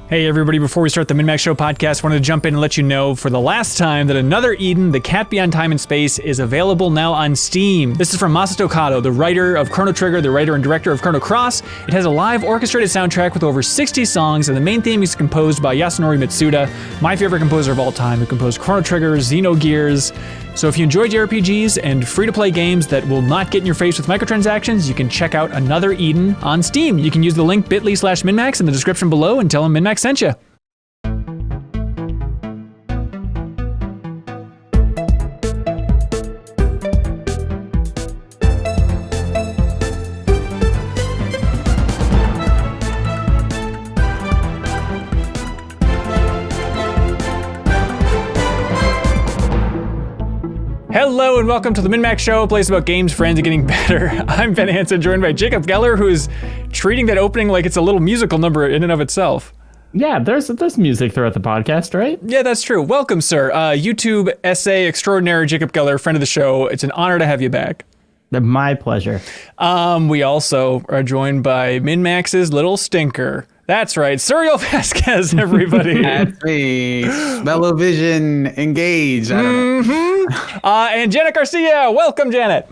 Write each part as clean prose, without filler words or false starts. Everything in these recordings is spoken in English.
Hey everybody, before we start the MinnMax Show podcast, I wanted to jump in and let you know for the last time that another Eden, The Cat Beyond Time and Space, is available now on Steam. This is from Masato Kato, the writer of Chrono Trigger, the writer and director of Chrono Cross. It has a live orchestrated soundtrack with over 60 songs, and the main theme is composed by Yasunori Mitsuda, my favorite composer of all time, who composed Chrono Trigger, Xenogears. So if you enjoy JRPGs and free-to-play games that will not get in your face with microtransactions, you can check out another Eden on Steam. You can use the link bit.ly/MinnMax in the description below and tell them MinnMax sent you. Hello and welcome to the MinnMax Show, a place about games, friends, and getting better. I'm Ben Hansen, joined by Jacob Geller, who is treating that opening like it's a little musical number in and of itself. Yeah, there's music throughout the podcast, right? Yeah, that's true. Welcome, sir. YouTube essay extraordinaire Jacob Geller, friend of the show. It's an honor to have you back. My pleasure. We also are joined by MinnMax's little stinker. That's right, Suriel Vasquez, everybody. That's me. Smell-O-Vision, engage. I don't know. And Janet Garcia. Welcome, Janet.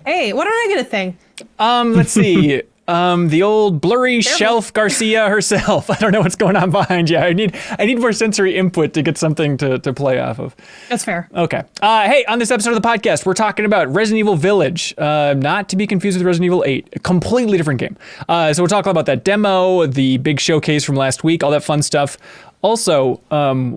Hey, why don't I get a thing? Let's see. The old blurry Shelf Garcia herself. I don't know what's going on behind you. I need more sensory input to get something to play off of. That's fair. Okay. Hey, on this episode of the podcast, we're talking about Resident Evil Village, not to be confused with Resident Evil 8, a completely different game. So we'll talk about that demo, the big showcase from last week, all that fun stuff. Also,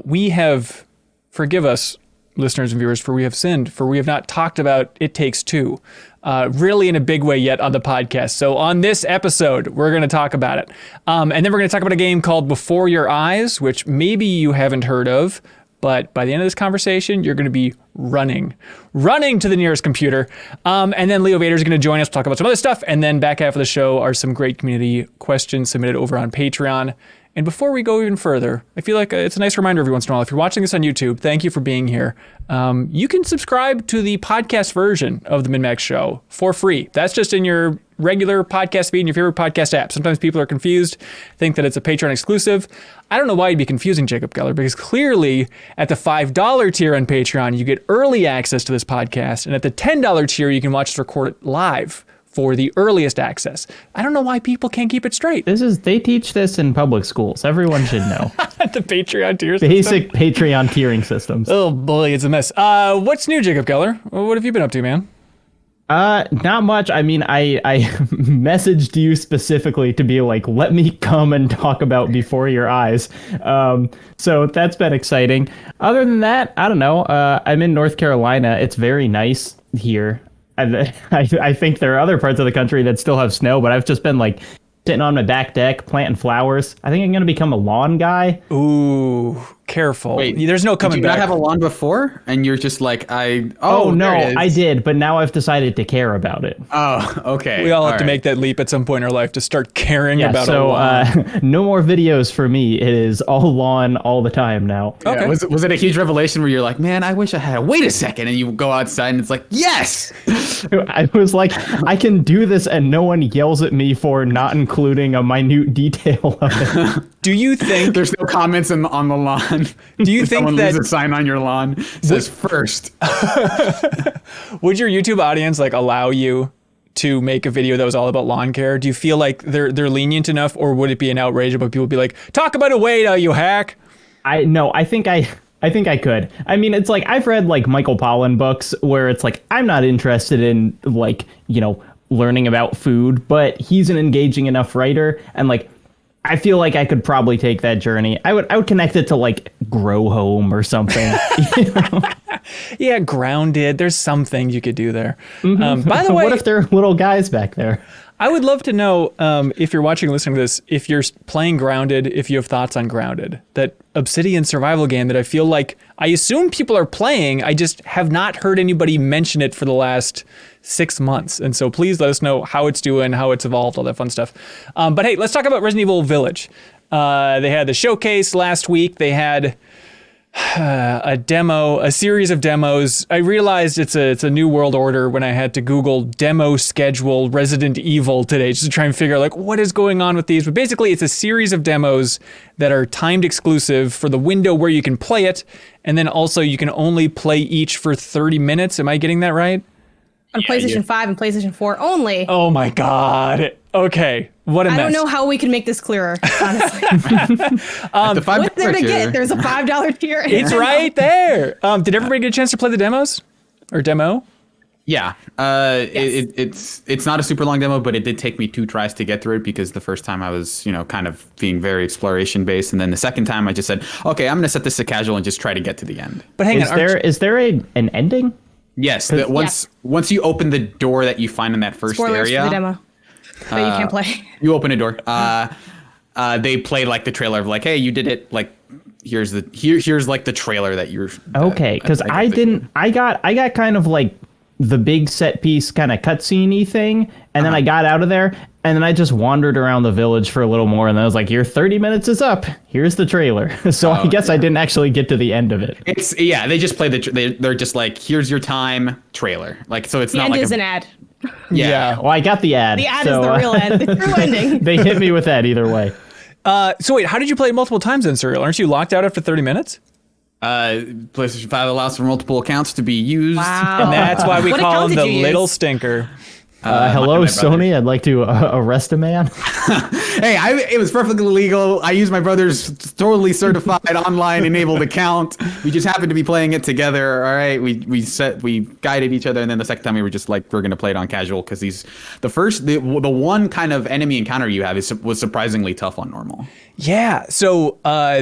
we have, forgive us, listeners and viewers, for we have sinned, for we have not talked about It Takes Two. Really in a big way yet on the podcast. So on this episode, we're going to talk about it. And then we're going to talk about a game called Before Your Eyes, which maybe you haven't heard of, but by the end of this conversation, you're going to be running to the nearest computer. And then Leo Vader is going to join us, talk about some other stuff. And then back half of the show are some great community questions submitted over on Patreon. And before we go even further, I feel like it's a nice reminder every once in a while, if you're watching this on YouTube, thank you for being here. You can subscribe to the podcast version of the MinnMax Show for free. That's just in your regular podcast feed in your favorite podcast app. Sometimes people are confused, think that it's a Patreon exclusive. I don't know why you'd be confusing, Jacob Geller, because clearly at the $5 tier on Patreon, you get early access to this podcast. And at the $10 tier, you can watch us record it live for the earliest access. I don't know why people can't keep it straight. They teach this in public schools. Everyone should know. The Patreon tier system. Basic Patreon tiering systems. Oh boy, it's a mess. What's new, Jacob Geller? What have you been up to, man? Not much. I mean, I messaged you specifically to be like, let me come and talk about Before Your Eyes. So that's been exciting. Other than that, I don't know. I'm in North Carolina. It's very nice here. I think there are other parts of the country that still have snow, but I've just been like sitting on my back deck planting flowers. I think I'm going to become a lawn guy. Ooh, careful. Wait, there's no coming back. Did you not have a lawn before? And you're just like, Oh, no, I did, but now I've decided to care about it. Oh, okay. We all have to make that leap at some point in our life to start caring about a lawn. No more videos for me. It is all lawn all the time now. Okay. Yeah, was it a huge revelation where you're like, man, I wish I had, wait a second, and you go outside and it's like, yes! I was like, I can do this and no one yells at me for not including a minute detail of it. Do you think... There's no comments on the lawn. Do you think someone that... leaves a sign on your lawn says first. Would your YouTube audience like allow you to make a video that was all about lawn care? Do you feel like they're lenient enough, or would it be an outrage about people be like, talk about a way, you hack? I think I could. I mean, it's like I've read like Michael Pollan books where it's like I'm not interested in like, learning about food, but he's an engaging enough writer, and like I feel like I could probably take that journey. I would connect it to like Grow Home or something. Yeah, Grounded. There's some things you could do there. Mm-hmm. By the way, what if there are little guys back there? I would love to know if you're watching and listening to this, if you're playing Grounded, if you have thoughts on Grounded, that Obsidian survival game that I feel like I assume people are playing. I just have not heard anybody mention it for the last 6 months. And so please let us know how it's doing, how it's evolved, all that fun stuff. But hey, let's talk about Resident Evil Village. They had the showcase last week. They had a series of demos. I realized it's a new world order when I had to Google demo schedule Resident Evil today just to try and figure out like what is going on with these. But basically it's a series of demos that are timed exclusive for the window where you can play it. And then also you can only play each for 30 minutes. Am I getting that right? On PlayStation 5 and PlayStation 4 only. Oh my God. Okay. What a mess. I don't know how we can make this clearer, honestly. What's there to get? There's a $5 tier. It's right there. Did everybody get a chance to play the demos? Or demo? Yeah. Yes. It's not a super long demo, but it did take me 2 tries to get through it because the first time I was, kind of being very exploration based. And then the second time I just said, okay, I'm going to set this to casual and just try to get to the end. But hang on. Is there an ending? Yes. Once you open the door that you find in that first Spoilers area. for the demo. But you can't play. You open a door. They play like the trailer of like, hey, you did it. Like, here's like the trailer that you're. Okay, because I got kind of like the big set piece kind of cutscene-y thing, and then I got out of there, and then I just wandered around the village for a little more, and then I was like, your 30 minutes is up. Here's the trailer. So I guess I didn't actually get to the end of it. They just play they're just like, here's your time trailer. Like, so it's the not end like is an ad. Yeah. Well, I got the ad. The ad is the real end. The true ending. They hit me with that either way. So wait, how did you play it multiple times then, Serial? Aren't you locked out after 30 minutes? PlayStation 5 allows for multiple accounts to be used. Wow. And that's why we What call account him did the you little use? stinker. Hello, my Sony. I'd like to arrest a man. Hey, it was perfectly legal. I used my brother's totally certified online enabled account. We just happened to be playing it together. All right, we guided each other, and then the second time we were just like, we're gonna play it on casual because the one kind of enemy encounter you have was surprisingly tough on normal. Yeah. So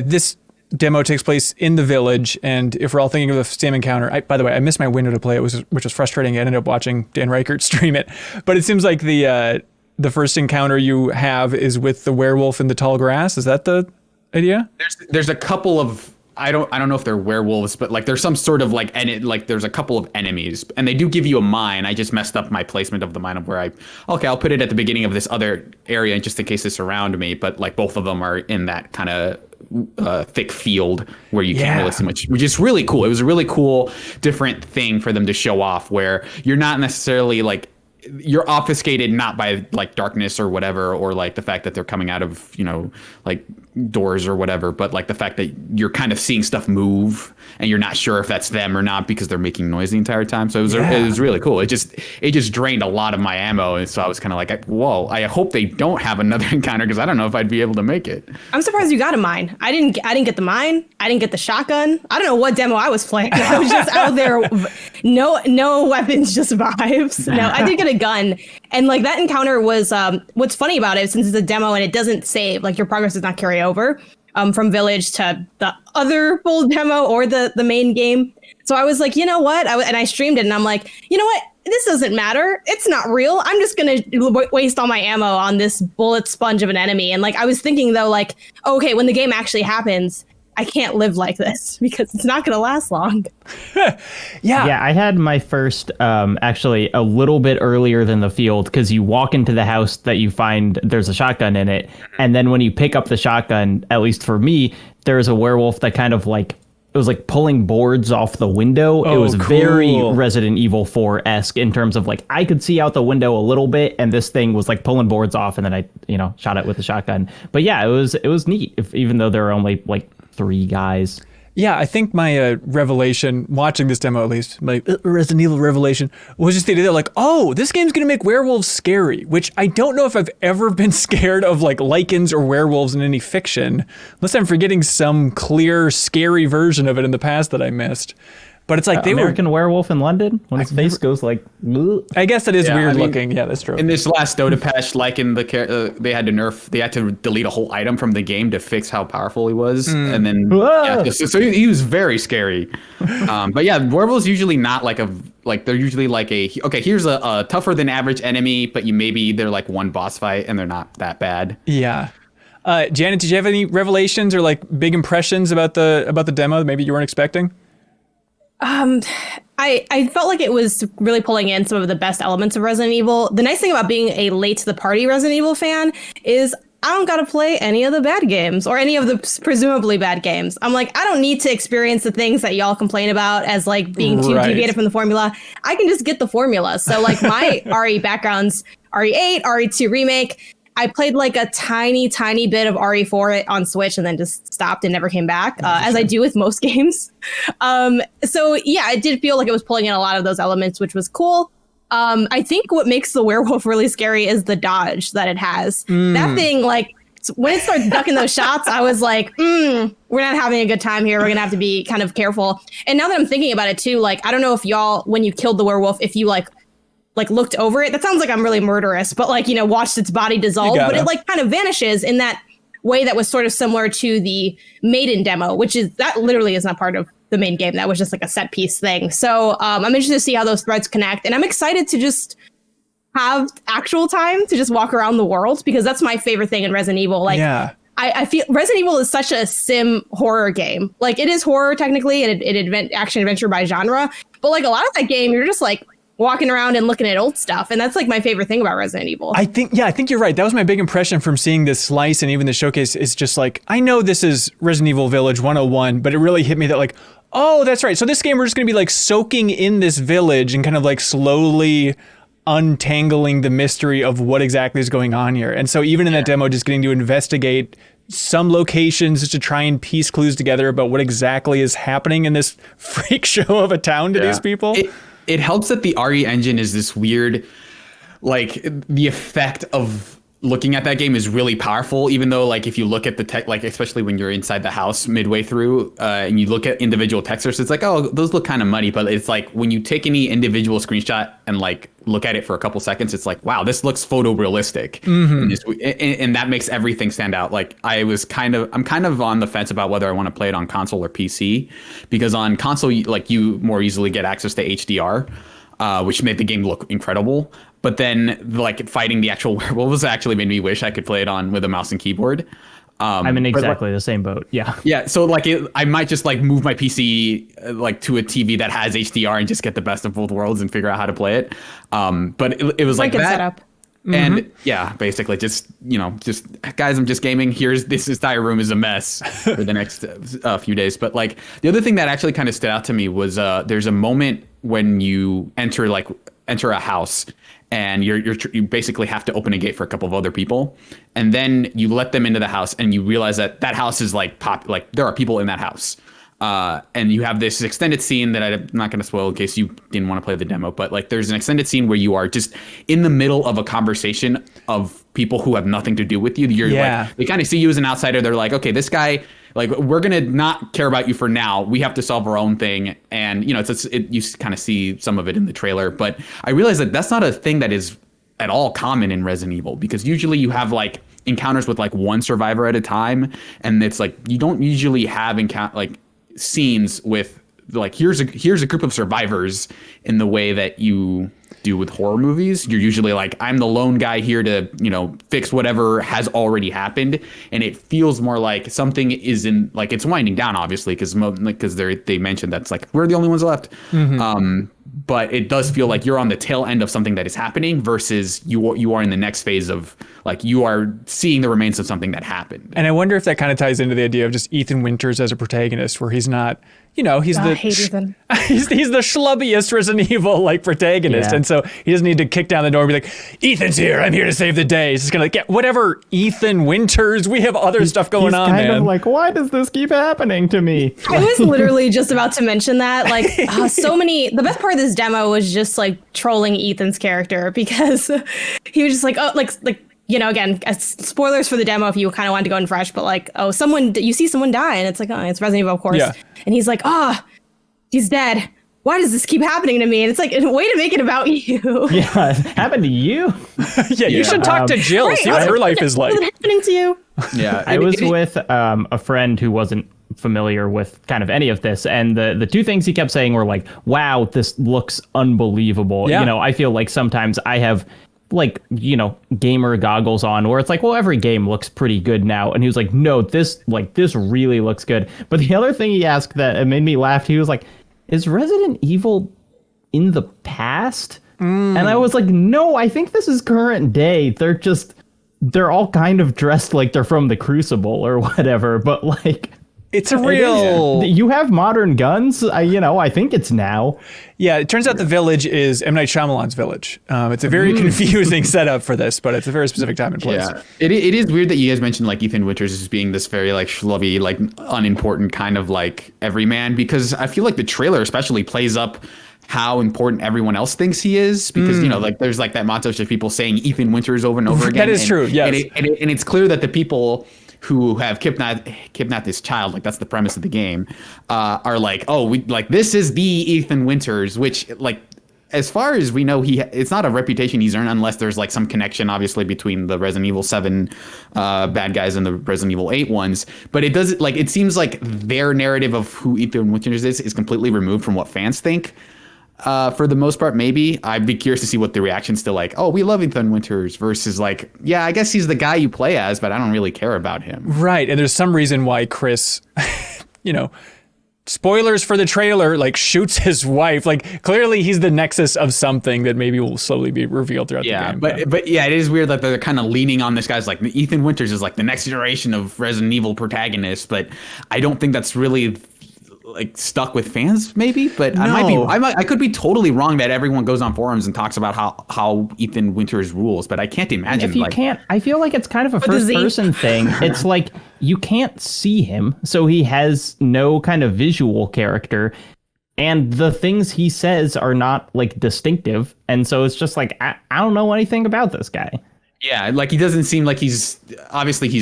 this demo takes place in the village, and if we're all thinking of the same encounter, by the way, I missed my window to play it, which was frustrating. I ended up watching Dan Reichert stream it, but it seems like the first encounter you have is with the werewolf in the tall grass. Is that the idea? There's a couple of I don't know if they're werewolves, but like there's some sort of like there's a couple of enemies, and they do give you a mine. I just messed up my placement of the mine of where I'll put it at the beginning of this other area just in case they surround me, but like both of them are in that kind of thick field where you can't really see much, which is really cool. It was a really cool different thing for them to show off where you're not necessarily like you're obfuscated not by like darkness or whatever, or like the fact that they're coming out of, like doors or whatever, but like the fact that you're kind of seeing stuff move and you're not sure if that's them or not because they're making noise the entire time. So it was really cool. It just drained a lot of my ammo. And so I was kind of like, whoa, I hope they don't have another encounter because I don't know if I'd be able to make it. I'm surprised you got a mine. I didn't get the mine. I didn't get the shotgun. I don't know what demo I was playing. I was just out there. No weapons, just vibes. No, I did get a gun. And like that encounter was, what's funny about it, since it's a demo and it doesn't save, like your progress does not carry over from village to the other full demo or the main game. So I was like, you know what? And I streamed it and I'm like, you know what? This doesn't matter. It's not real. I'm just going to waste all my ammo on this bullet sponge of an enemy. And like, I was thinking though, like, okay, when the game actually happens, I can't live like this because it's not going to last long. Yeah, I had my first actually a little bit earlier than the field because you walk into the house that you find there's a shotgun in it. And then when you pick up the shotgun, at least for me, there's a werewolf that kind of like it was like pulling boards off the window. It was very Resident Evil 4-esque in terms of like I could see out the window a little bit, and this thing was like pulling boards off, and then I shot it with a shotgun. But yeah, it was neat. Even though there were only like 3 guys. Yeah, I think my revelation, watching this demo at least, my Resident Evil revelation, was just the idea that like, oh, this game's going to make werewolves scary, which I don't know if I've ever been scared of like lichens or werewolves in any fiction, unless I'm forgetting some clear, scary version of it in the past that I missed. But it's like American Werewolf in London when his face goes like. Bleh. I guess that is weird looking. Yeah, that's true. In this last Dota patch, like in the they had to delete a whole item from the game to fix how powerful he was, and then so he was very scary. But yeah, werewolves usually not they're usually like here's a tougher than average enemy, but they're like one boss fight and they're not that bad. Yeah. Janet, did you have any revelations or like big impressions about the demo that maybe you weren't expecting? I felt like it was really pulling in some of the best elements of Resident Evil. The nice thing about being a late to the party Resident Evil fan is I don't got to play any of the bad games or any of the presumably bad games. I'm like, I don't need to experience the things that y'all complain about as like being too deviated from the formula. I can just get the formula. So like my RE backgrounds, RE8, RE2 remake. I played like a tiny bit of RE4 on Switch and then just stopped and never came back, as I do with most games. So yeah, it did feel like it was pulling in a lot of those elements, which was cool. I think what makes the werewolf really scary is the dodge that it has. That thing, like, when it starts ducking those shots, I was like, we're not having a good time here. We're going to have to be kind of careful. And now that I'm thinking about it, too, like, I don't know if y'all, when you killed the werewolf, if you, like looked over it. That sounds like I'm really murderous, but, like, you know, watched its body dissolve. But it, like, kind of vanishes in that way that was sort of similar to the Maiden demo, which is, that literally is not part of the main game. That was just like a set piece thing. So I'm interested to see how those threads connect. And I'm excited to just have actual time to just walk around the world, because that's my favorite thing in Resident Evil. Like, I feel Resident Evil is such a sim horror game. Like, it is horror technically, and it action adventure by genre. But like a lot of that game, you're just like walking around and looking at old stuff. And that's like my favorite thing about Resident Evil. I think you're right. That was my big impression from seeing this slice and even the showcase. Is just like, I know this is Resident Evil Village 101, but it really hit me that like, oh, that's right. So this game, we're just going to be like soaking in this village and kind of like slowly untangling the mystery of what exactly is going on here. And so even in that demo, just getting to investigate some locations just to try and piece clues together about what exactly is happening in this freak show of a town to these people. It helps that the RE engine is this weird, like, the effect of looking at that game is really powerful, even though, like, if you look at the tech, like, especially when you're inside the house midway through and you look at individual textures, it's like, oh, those look kind of muddy. But it's like when you take any individual screenshot and like look at it for a couple seconds, it's like, wow, this looks photorealistic. And that makes everything stand out. Like, I'm kind of on the fence about whether I want to play it on console or PC, because on console, like, you more easily get access to HDR, which made the game look incredible. But then, like, fighting the actual werewolves actually made me wish I could play it on with a mouse and keyboard. I'm in exactly the same boat. Yeah. Yeah. So like, I might just like move my PC like to a TV that has HDR and just get the best of both worlds and figure out how to play it. But it was like that. Setup. And yeah, basically just guys, I'm just gaming. This entire room is a mess for the next few days. But like, the other thing that actually kind of stood out to me was there's a moment when you enter a house, and you basically have to open a gate for a couple of other people, and then you let them into the house, and you realize that house is like there are people in that house, and you have this extended scene that I'm not going to spoil in case you didn't want to play the demo, but like there's an extended scene where you are just in the middle of a conversation of people who have nothing to do with you. Like, they kind of see you as an outsider. They're like, okay, this guy, like, we're going to not care about you for now. We have to solve our own thing. And, you kind of see some of it in the trailer. But I realized that that's not a thing that is at all common in Resident Evil, because usually you have like encounters with like one survivor at a time. And it's like, you don't usually have scenes with like, here's a group of survivors in the way that you do with horror movies. You're usually like, I'm the lone guy here to, fix whatever has already happened. And it feels more like something is like, it's winding down, obviously, because they mentioned that's like, we're the only ones left. But it does feel like you're on the tail end of something that is happening versus you are in the next phase of like, you are seeing the remains of something that happened. And I wonder if that kind of ties into the idea of just Ethan Winters as a protagonist, where he's not, he's the schlubbiest Resident Evil like protagonist. And so he doesn't need to kick down the door and be like, Ethan's here, I'm here to save the day. He's just gonna like, whatever, Ethan Winters, we have other stuff going on, man. He's kind of like, why does this keep happening to me? I was literally just about to mention that. Like, the best part of this demo was just like trolling Ethan's character, because he was just like, oh, like, again, spoilers for the demo if you kind of wanted to go in fresh, but like, oh, you see someone die, and it's like, oh, it's Resident Evil, of course. Yeah. And he's like, he's dead. Why does this keep happening to me? And it's like, a way to make it about you. Yeah, it happened to you? You should talk to Jill, right, see what her life is like. What's happening to you? Yeah, I was with a friend who wasn't familiar with kind of any of this, and the two things he kept saying were like, wow, this looks unbelievable. Yeah. I feel like sometimes I have like, gamer goggles on where it's like, well, every game looks pretty good now. And he was like, no, this really looks good. But the other thing he asked that made me laugh, he was like, is Resident Evil in the past? And I was like, no, I think this is current day. They're just they're all kind of dressed like they're from the Crucible or whatever, but like It's a real. you have modern guns. I think it's now. Yeah, it turns out the village is M. Night Shyamalan's village. It's a very confusing setup for this, but it's a very specific time and place. Yeah, it is weird that you guys mentioned like Ethan Winters as being this very like schlubby, like unimportant kind of like everyman, because I feel like the trailer especially plays up how important everyone else thinks he is, because like there's like that montage of people saying Ethan Winters over and over again. That is true. Yes, and it's clear that the people who have kidnapped this child, like that's the premise of the game, are like, oh, we like this is the Ethan Winters, which like as far as we know, it's not a reputation he's earned unless there's like some connection, obviously, between the Resident Evil 7 bad guys and the Resident Evil 8 ones. But it doesn't like it seems like their narrative of who Ethan Winters is completely removed from what fans think. For the most part, maybe. I'd be curious to see what the reaction's to like, oh, we love Ethan Winters versus like, yeah, I guess he's the guy you play as, but I don't really care about him. Right. And there's some reason why Chris, spoilers for the trailer, like shoots his wife. Like clearly he's the nexus of something that maybe will slowly be revealed throughout the game. But yeah, it is weird that they're kind of leaning on this guy's like Ethan Winters is like the next generation of Resident Evil protagonists, but I don't think that's really like stuck with fans maybe, but no. I could be totally wrong that everyone goes on forums and talks about how Ethan Winters rules, but I can't imagine. If you can't, I feel like it's kind of a first person thing. It's like you can't see him, so he has no kind of visual character, and the things he says are not like distinctive, and so it's just like I don't know anything about this guy. Yeah, like he doesn't seem like he's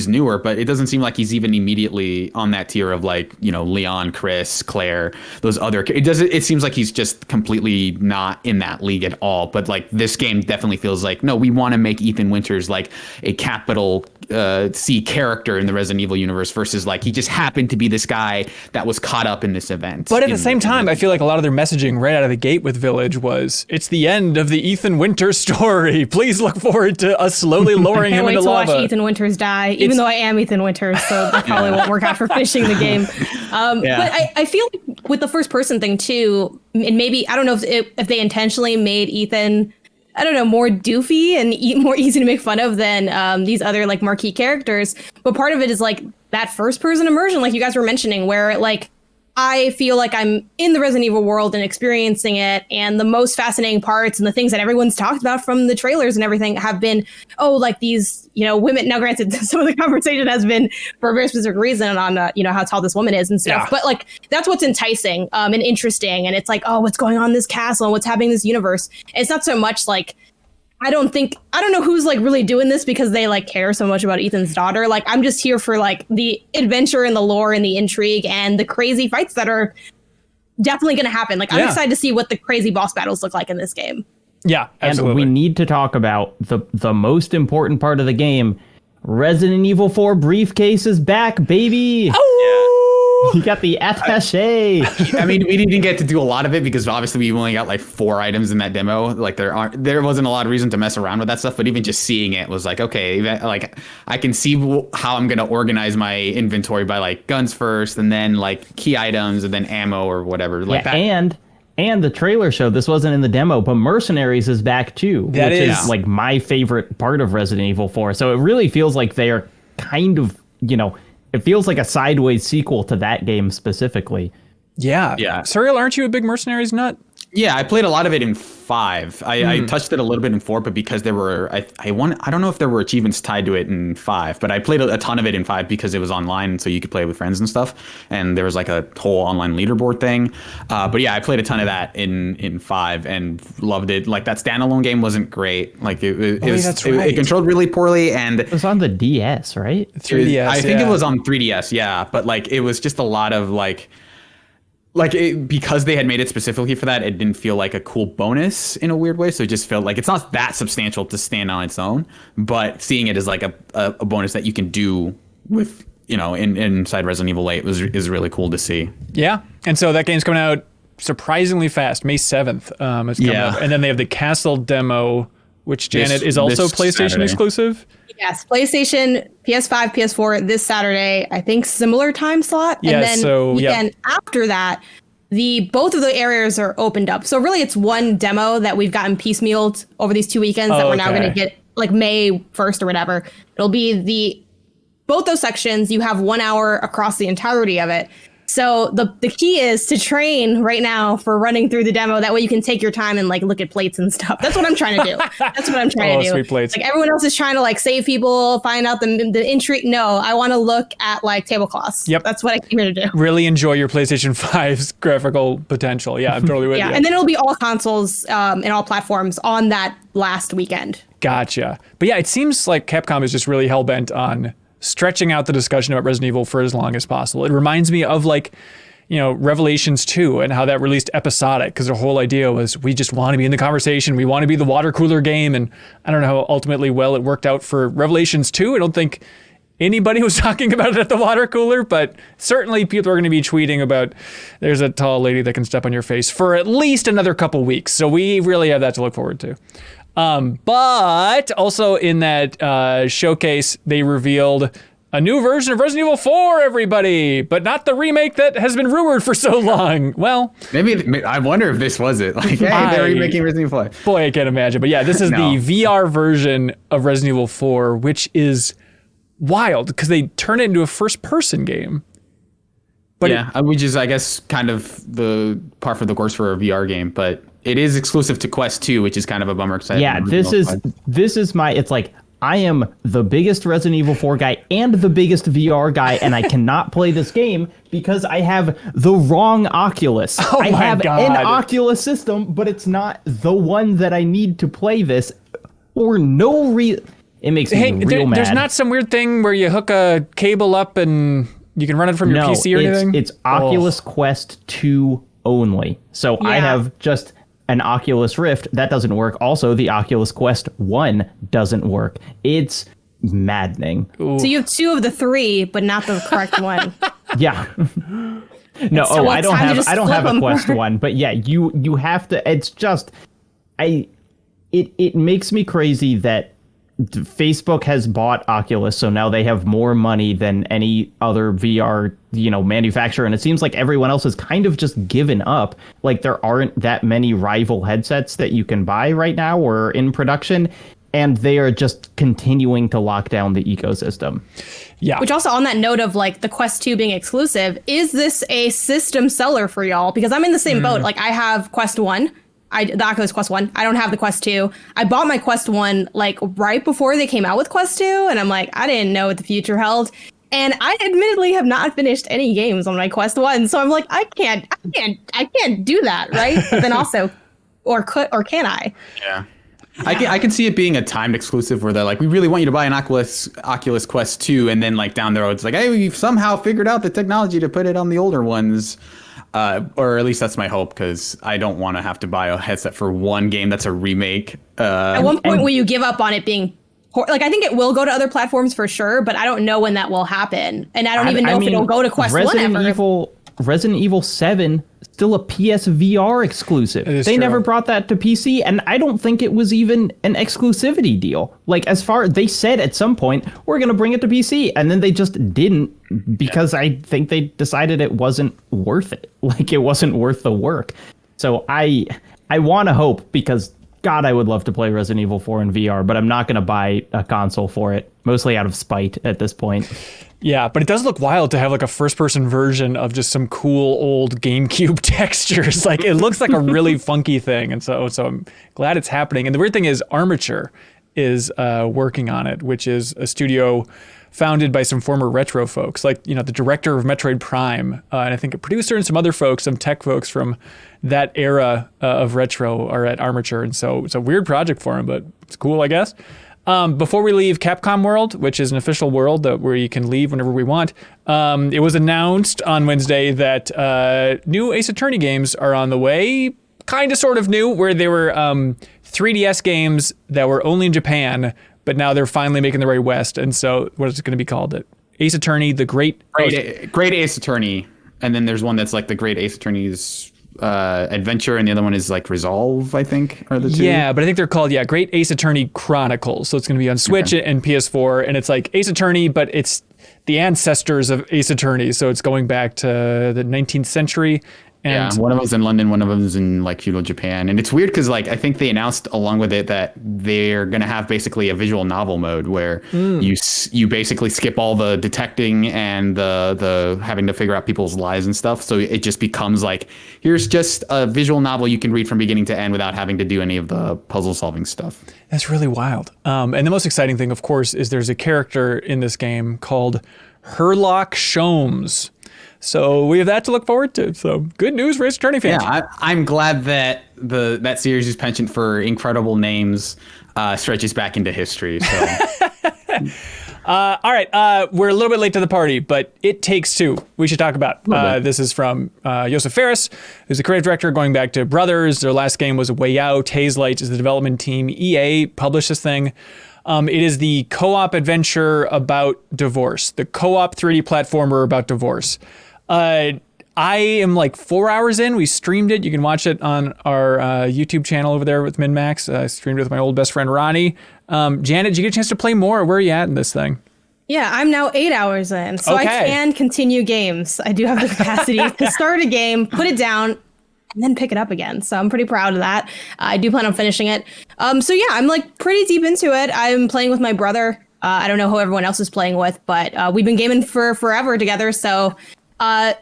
newer, but it doesn't seem like he's even immediately on that tier of like, Leon, Chris, Claire, those other. It seems like he's just completely not in that league at all. But like this game definitely feels like, no, we want to make Ethan Winters like a capital C character in the Resident Evil universe versus like he just happened to be this guy that was caught up in this event. But at the same time, I feel like a lot of their messaging right out of the gate with Village was, it's the end of the Ethan Winters story. Please look forward to us slowly lowering him into lava. I can't wait to watch Ethan Winters die, even though I am Ethan Winters, so that probably won't work out for finishing the game. But I feel like with the first person thing too, and maybe, I don't know if they intentionally made Ethan, I don't know, more doofy and more easy to make fun of than these other like marquee characters. But part of it is like that first person immersion, like you guys were mentioning, where like I feel like I'm in the Resident Evil world and experiencing it. And the most fascinating parts and the things that everyone's talked about from the trailers and everything have been, like these, women. Now, granted, some of the conversation has been for a very specific reason on, how tall this woman is and stuff. Yeah. But like, that's what's enticing and interesting. And it's like, oh, what's going on in this castle and what's happening in this universe. And it's not so much like, I don't know who's like really doing this because they like care so much about Ethan's daughter. Like I'm just here for like the adventure and the lore and the intrigue and the crazy fights that are definitely going to happen. Like I'm excited to see what the crazy boss battles look like in this game. Yeah, absolutely. And we need to talk about the most important part of the game. Resident Evil 4 briefcase is back, baby. Oh! You got the attaché. I mean, we didn't get to do a lot of it because obviously we only got like 4 items in that demo. Like there wasn't a lot of reason to mess around with that stuff. But even just seeing it was like, okay, like I can see how I'm gonna organize my inventory by like guns first, and then like key items, and then ammo or whatever. Like that. And the trailer showed, this wasn't in the demo, but Mercenaries is back too, which is like my favorite part of Resident Evil 4. So it really feels like they are kind of, it feels like a sideways sequel to that game specifically. Yeah. Serial, aren't you a big Mercenaries nut? Yeah, I played a lot of it in 5. I touched it a little bit in 4, but because there were, I don't know if there were achievements tied to it in 5, but I played a ton of it in 5 because it was online, so you could play with friends and stuff. And there was like a whole online leaderboard thing. But yeah, I played a ton of that in 5 and loved it. Like that standalone game wasn't great. Like it controlled really poorly, and it was on the DS, right? 3DS. I think it was on 3DS, yeah. But like it was just a lot of because they had made it specifically for that, it didn't feel like a cool bonus in a weird way. So it just felt like it's not that substantial to stand on its own, but seeing it as like a bonus that you can do with, inside Resident Evil 8 is really cool to see. Yeah. And so that game's coming out surprisingly fast, May 7th. It's coming up. And then they have the Castle demo, which Janet is also PlayStation Saturday. Exclusive. Yes, PlayStation, PS5, PS4 this Saturday. I think similar time slot. Yeah, and then so weekend after that, both of the areas are opened up. So really, it's one demo that we've gotten piecemealed over these 2 weekends that we're now going to get like May 1st or whatever. It'll be both those sections. You have 1 hour across the entirety of it. So the key is to train right now for running through the demo. That way you can take your time and like look at plates and stuff. That's what I'm trying to do. That's what I'm trying to do. Sweet plates. Like everyone else is trying to like save people, find out the intrigue. No, I want to look at like tablecloths. Yep. That's what I came here to do. Really enjoy your PlayStation 5's graphical potential. Yeah, I'm totally with you. Yeah, and then it'll be all consoles and all platforms on that last weekend. Gotcha. But yeah, it seems like Capcom is just really hell-bent on stretching out the discussion about Resident Evil for as long as possible. It reminds me of like, Revelations 2 and how that released episodic, because their whole idea was we just want to be in the conversation. We want to be the water cooler game. And I don't know how ultimately well it worked out for Revelations 2. I don't think anybody was talking about it at the water cooler, but certainly people are going to be tweeting about there's a tall lady that can step on your face for at least another couple weeks. So we really have that to look forward to. But also in that showcase, they revealed a new version of Resident Evil 4, everybody, but not the remake that has been rumored for so long. Well, maybe I wonder if this was it. Like, hey, they're remaking Resident Evil 4. Boy, I can't imagine. But yeah, this is the VR version of Resident Evil 4, which is wild because they turn it into a first-person game. But yeah, which is, I guess, kind of the par for the course for a VR game, but it is exclusive to Quest 2, which is kind of a bummer. Yeah, this is my, it's like, I am the biggest Resident Evil 4 guy and the biggest VR guy, and I cannot play this game because I have the wrong Oculus. Oh I have God. an Oculus system, but it's not the one that I need to play this for no reason. It makes me real mad. There's not some weird thing where you hook a cable up and you can run it from your PC or anything? It's Oculus Quest 2 only. So I have just an Oculus Rift. That doesn't work. Also, the Oculus Quest 1 doesn't work. It's maddening. So you have 2 of the 3, but not the correct one. Yeah. No, So I don't have a them. Quest 1, but yeah, you have to, it's just, it makes me crazy that Facebook has bought Oculus, so now they have more money than any other VR, manufacturer, and it seems like everyone else has kind of just given up. Like there aren't that many rival headsets that you can buy right now or in production, and they are just continuing to lock down the ecosystem. Yeah. Which also, on that note of like the Quest 2 being exclusive, is this a system seller for y'all? Because I'm in the same boat. Like I have Quest 1. The Oculus Quest 1. I don't have the Quest 2. I bought my Quest 1 like right before they came out with Quest 2, and I'm like, I didn't know what the future held. And I admittedly have not finished any games on my Quest 1, so I'm like, I can't do that, right? But then also, or can I? Yeah. I can see it being a timed exclusive where they're like, we really want you to buy an Oculus Quest 2, and then like down the road it's like, hey, we've somehow figured out the technology to put it on the older ones. Or at least that's my hope, because I don't want to have to buy a headset for one game that's a remake. At one point, will you give up on it being... Like, I think it will go to other platforms for sure, but I don't know when that will happen. And I don't even know if it'll go to Quest 1 ever. Resident Evil 7, still a PSVR exclusive. They never brought that to PC, and I don't think it was even an exclusivity deal. Like, they said at some point, we're going to bring it to PC, and then they just didn't, because I think they decided it wasn't worth it. Like, it wasn't worth the work. So I want to hope, because God, I would love to play Resident Evil 4 in VR, but I'm not going to buy a console for it, mostly out of spite at this point. Yeah, but it does look wild to have like a first-person version of just some cool old GameCube textures. Like it looks like a really funky thing, and so I'm glad it's happening. And the weird thing is, Armature is working on it, which is a studio founded by some former retro folks, like the director of Metroid Prime, and I think a producer and some other folks, some tech folks from that era of retro are at Armature, and so it's a weird project for him, but it's cool, I guess. Before we leave Capcom World, which is an official world where you can leave whenever we want, it was announced on Wednesday that new Ace Attorney games are on the way. Kind of sort of new, where they were 3DS games that were only in Japan, but now they're finally making their way west. And so what is it going to be called? Ace Attorney, the Great Ace Attorney. And then there's one that's like the Great Ace Attorney's Adventure, and the other one is like Resolve, I think, are the two. Yeah, but I think they're called Great Ace Attorney Chronicles. So it's going to be on Switch and PS4, and it's like Ace Attorney, but it's the ancestors of Ace Attorney. So it's going back to the 19th century, And one of them's in London, one of them's in like feudal Japan, and it's weird because like I think they announced along with it that they're gonna have basically a visual novel mode where you basically skip all the detecting and the having to figure out people's lies and stuff. So it just becomes like here's just a visual novel you can read from beginning to end without having to do any of the puzzle solving stuff. That's really wild. And the most exciting thing, of course, is there's a character in this game called Herlock Sholmes. So we have that to look forward to. So good news for Ace Attorney fans. Yeah, I'm glad that that series' penchant for incredible names stretches back into history. So. All right, we're a little bit late to the party, but It Takes Two we should talk about. This is from Josef Fares, who's the creative director, going back to Brothers. Their last game was A Way Out. Hazelight is the development team. EA published this thing. It is the co-op adventure about divorce, the co-op 3D platformer about divorce. I am like 4 hours in. We streamed it. You can watch it on our YouTube channel over there with MinnMax. I streamed it with my old best friend, Ronnie. Janet, did you get a chance to play more? Where are you at in this thing? Yeah, I'm now 8 hours in, so I can continue games. I do have the capacity to start a game, put it down, and then pick it up again. So I'm pretty proud of that. I do plan on finishing it. So yeah, I'm like pretty deep into it. I'm playing with my brother. I don't know who everyone else is playing with, but we've been gaming for forever together. So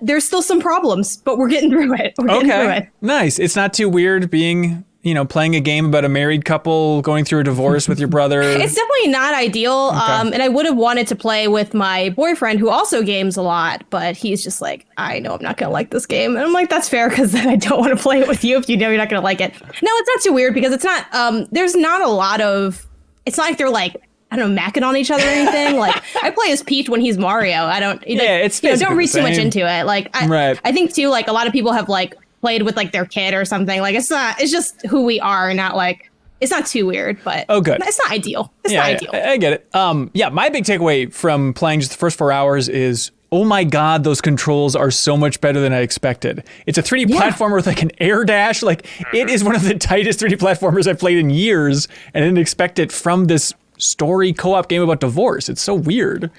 there's still some problems, but we're getting through it. We're getting through it. Nice. It's not too weird being, playing a game about a married couple going through a divorce with your brother. It's definitely not ideal. And I would have wanted to play with my boyfriend who also games a lot, but he's just like, I know I'm not going to like this game. And I'm like, that's fair because then I don't want to play it with you if you know you're not going to like it. No, it's not too weird because it's not, there's not a lot of, it's not like they're like, I don't know, macking on each other or anything. Like I play as Peach when he's Mario. I don't, it's don't read too much into it. Like, I think too, like a lot of people have like played with like their kid or something. Like it's just who we are, not like, it's not too weird, but good. It's not ideal. It's not ideal. I get it. My big takeaway from playing just the first 4 hours is, oh my God, those controls are so much better than I expected. It's a 3D platformer with like an air dash. Like it is one of the tightest 3D platformers I've played in years, and I didn't expect it from this story co-op game about divorce. It's so weird.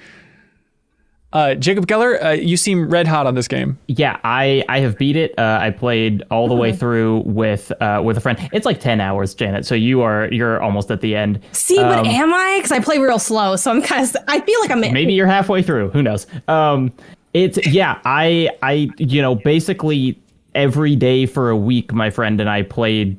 Jacob Geller, you seem red hot on this game. Yeah, I have beat it. I played all the way through with a friend. It's like 10 hours, Janet. So you're almost at the end. See, but am I? Because I play real slow, so I'm kind of. I feel like I'm. Maybe you're halfway through. Who knows? I basically every day for a week, my friend and I played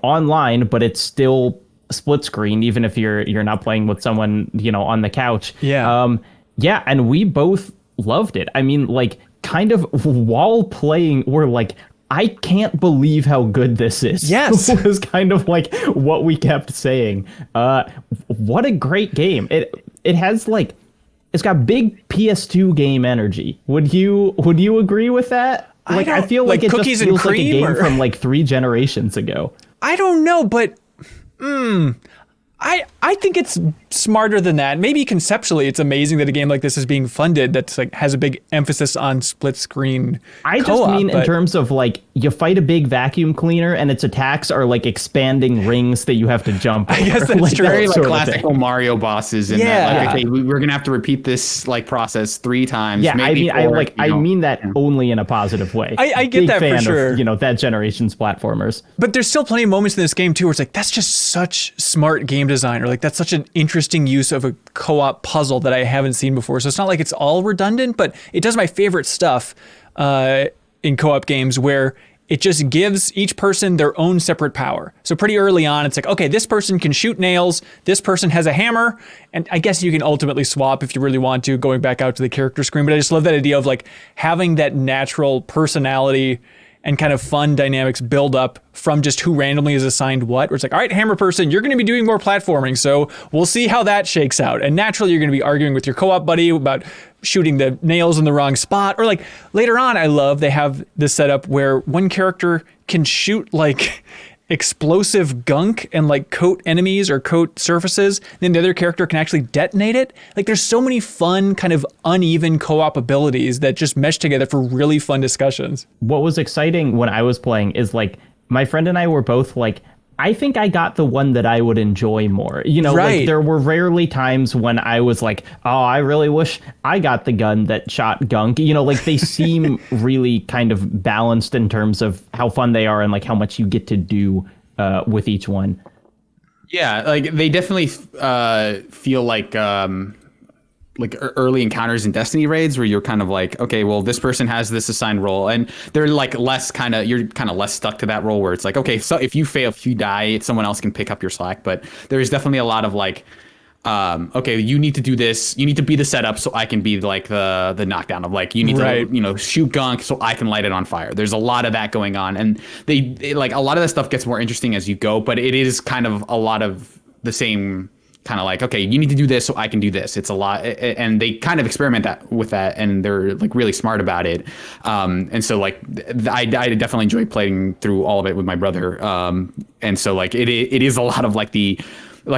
online, but it's still split screen, even if you're not playing with someone on the couch. And we both loved it. I mean, like, kind of while playing, we're like, I can't believe how good this is. Yes. Was kind of like what we kept saying. What a great game. It has like, it's got big PS2 game energy. Would you agree with that? Like, I feel like it Cookies just and feels like a Cream game from like 3 generations ago. I don't know, but I think it's smarter than that. Maybe conceptually, it's amazing that a game like this is being funded that's like has a big emphasis on split screen. I just mean in terms of like you fight a big vacuum cleaner and its attacks are like expanding rings that you have to jump over. I guess that's like, true. Very like classical Mario bosses. And Yeah. that, like, okay, we're gonna have to repeat this like process 3 times. Yeah, maybe I mean, 4, I mean that only in a positive way. I get Big that for fan sure. Of, that generation's platformers. But there's still plenty of moments in this game too where it's like, that's just such smart game design, or like that's such an interesting use of a co-op puzzle that I haven't seen before. So it's not like it's all redundant, but it does my favorite stuff in co-op games where it just gives each person their own separate power. So pretty early on, it's like, okay, this person can shoot nails, this person has a hammer, and I guess you can ultimately swap if you really want to, going back out to the character screen. But I just love that idea of like having that natural personality and kind of fun dynamics build up from just who randomly is assigned what. Where it's like, all right, hammer person, you're going to be doing more platforming, so we'll see how that shakes out. And naturally, you're going to be arguing with your co-op buddy about shooting the nails in the wrong spot. Or like later on, I love they have this setup where one character can shoot like explosive gunk and like coat enemies or coat surfaces. Then the other character can actually detonate it. Like there's so many fun kind of uneven co-op abilities that just mesh together for really fun discussions. What was exciting when I was playing is like my friend and I were both like I think I got the one that I would enjoy more. You know, Right. like there were rarely times when I was like, oh, I really wish I got the gun that shot gunk. You know, like they seem really kind of balanced in terms of how fun they are and like how much you get to do with each one. Yeah, like they definitely feel like early encounters in Destiny raids where you're kind of like, okay, well, this person has this assigned role, and they're like you're kind of less stuck to that role where it's like, okay, so if you fail, if you die, someone else can pick up your slack. But there's definitely a lot of like, okay, you need to do this, you need to be the setup so I can be like the knockdown of like, you need to shoot gunk so I can light it on fire. There's a lot of that going on, and they like a lot of that stuff gets more interesting as you go, but it is kind of a lot of the same. Kind of like, okay, you need to do this so I can do this. It's a lot, and they kind of experiment with that, and they're like really smart about it. And so like I definitely enjoy playing through all of it with my brother. And so like it is a lot of like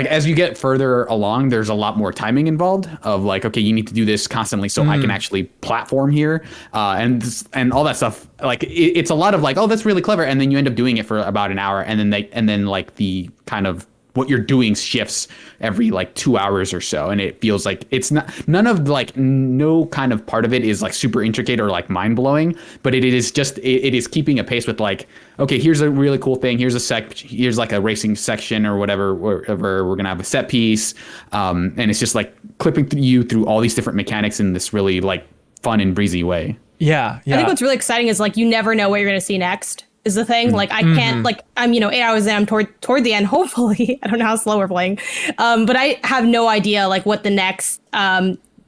as you get further along, there's a lot more timing involved of like, okay, you need to do this constantly so I can actually platform here, and all that stuff. Like it's a lot of like, oh, that's really clever, and then you end up doing it for about an hour, and then like the kind of what you're doing shifts every like 2 hours or so, and it feels like it's no kind of part of it is like super intricate or like mind blowing, but it is keeping a pace with like, okay, here's a really cool thing, here's like a racing section or whatever, we're gonna have a set piece, and it's just like clipping you through all these different mechanics in this really like fun and breezy way. Yeah. I think what's really exciting is like you never know what you're going to see next. Is the thing. Like I can't, like I'm 8 hours in, I'm toward the end, hopefully. I don't know how slow we're playing, but I have no idea like what the next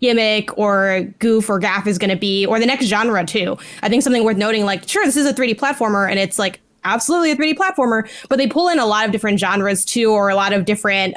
gimmick or goof or gaff is going to be, or the next genre too. I think something worth noting, like sure, this is a 3D platformer and it's like absolutely a 3D platformer, but they pull in a lot of different genres too, or a lot of different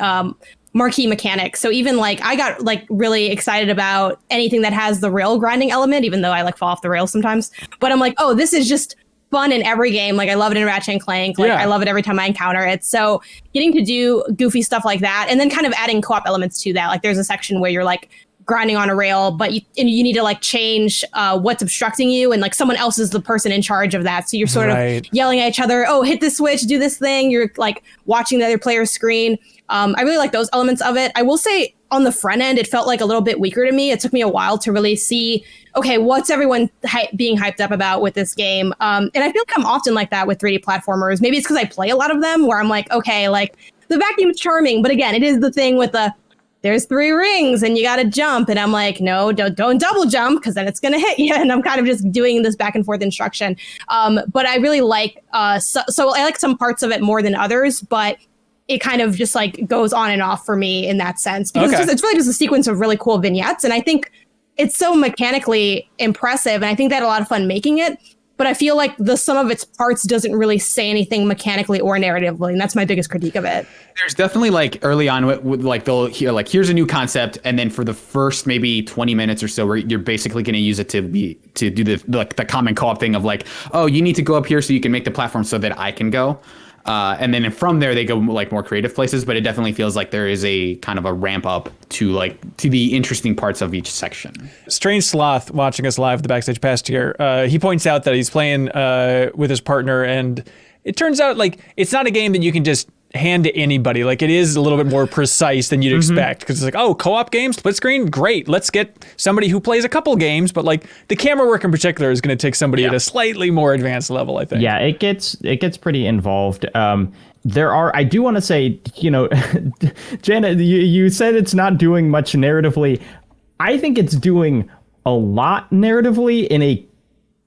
marquee mechanics. So even like I got like really excited about anything that has the rail grinding element, even though I like fall off the rails sometimes. But I'm like, oh, this is just fun in every game. Like I love it in Ratchet and Clank. Like I love it every time I encounter it. So getting to do goofy stuff like that, and then kind of adding co-op elements to that. Like there's a section where you're like grinding on a rail, but you need to like change what's obstructing you, and like someone else is the person in charge of that. So you're sort of yelling at each other, oh, hit this switch, do this thing. You're like watching the other player's screen. I really like those elements of it. I will say on the front end, it felt like a little bit weaker to me. It took me a while to really see, okay, what's everyone being hyped up about with this game? And I feel like I'm often like that with 3D platformers. Maybe it's because I play a lot of them where I'm like, okay, like the vacuum's charming. But again, it is the thing with there's 3 rings and you got to jump. And I'm like, no, don't double jump because then it's going to hit you. And I'm kind of just doing this back and forth instruction. But I really like, so I like some parts of it more than others, but it kind of just like goes on and off for me in that sense, because it's really just a sequence of really cool vignettes. And I think it's so mechanically impressive. And I think they had a lot of fun making it, but I feel like the sum of its parts doesn't really say anything mechanically or narratively. And that's my biggest critique of it. There's definitely like early on with like they'll hear like, here's a new concept. And then for the first maybe 20 minutes or so, where you're basically going to use it to do the common co-op thing of like, oh, you need to go up here so you can make the platform so that I can go. And then from there they go like more creative places, but it definitely feels like there is a kind of a ramp up to the interesting parts of each section. Strange Sloth watching us live at the Backstage Pass here, he points out that he's playing with his partner, and it turns out like it's not a game that you can just hand to anybody. Like it is a little bit more precise than you'd expect, because it's like, oh, co-op game, split screen, great, let's get somebody who plays a couple games, but like the camera work in particular is going to take somebody at a slightly more advanced level, I think. Yeah, it gets pretty involved. I do want to say, Janet, you said it's not doing much narratively. I think it's doing a lot narratively in a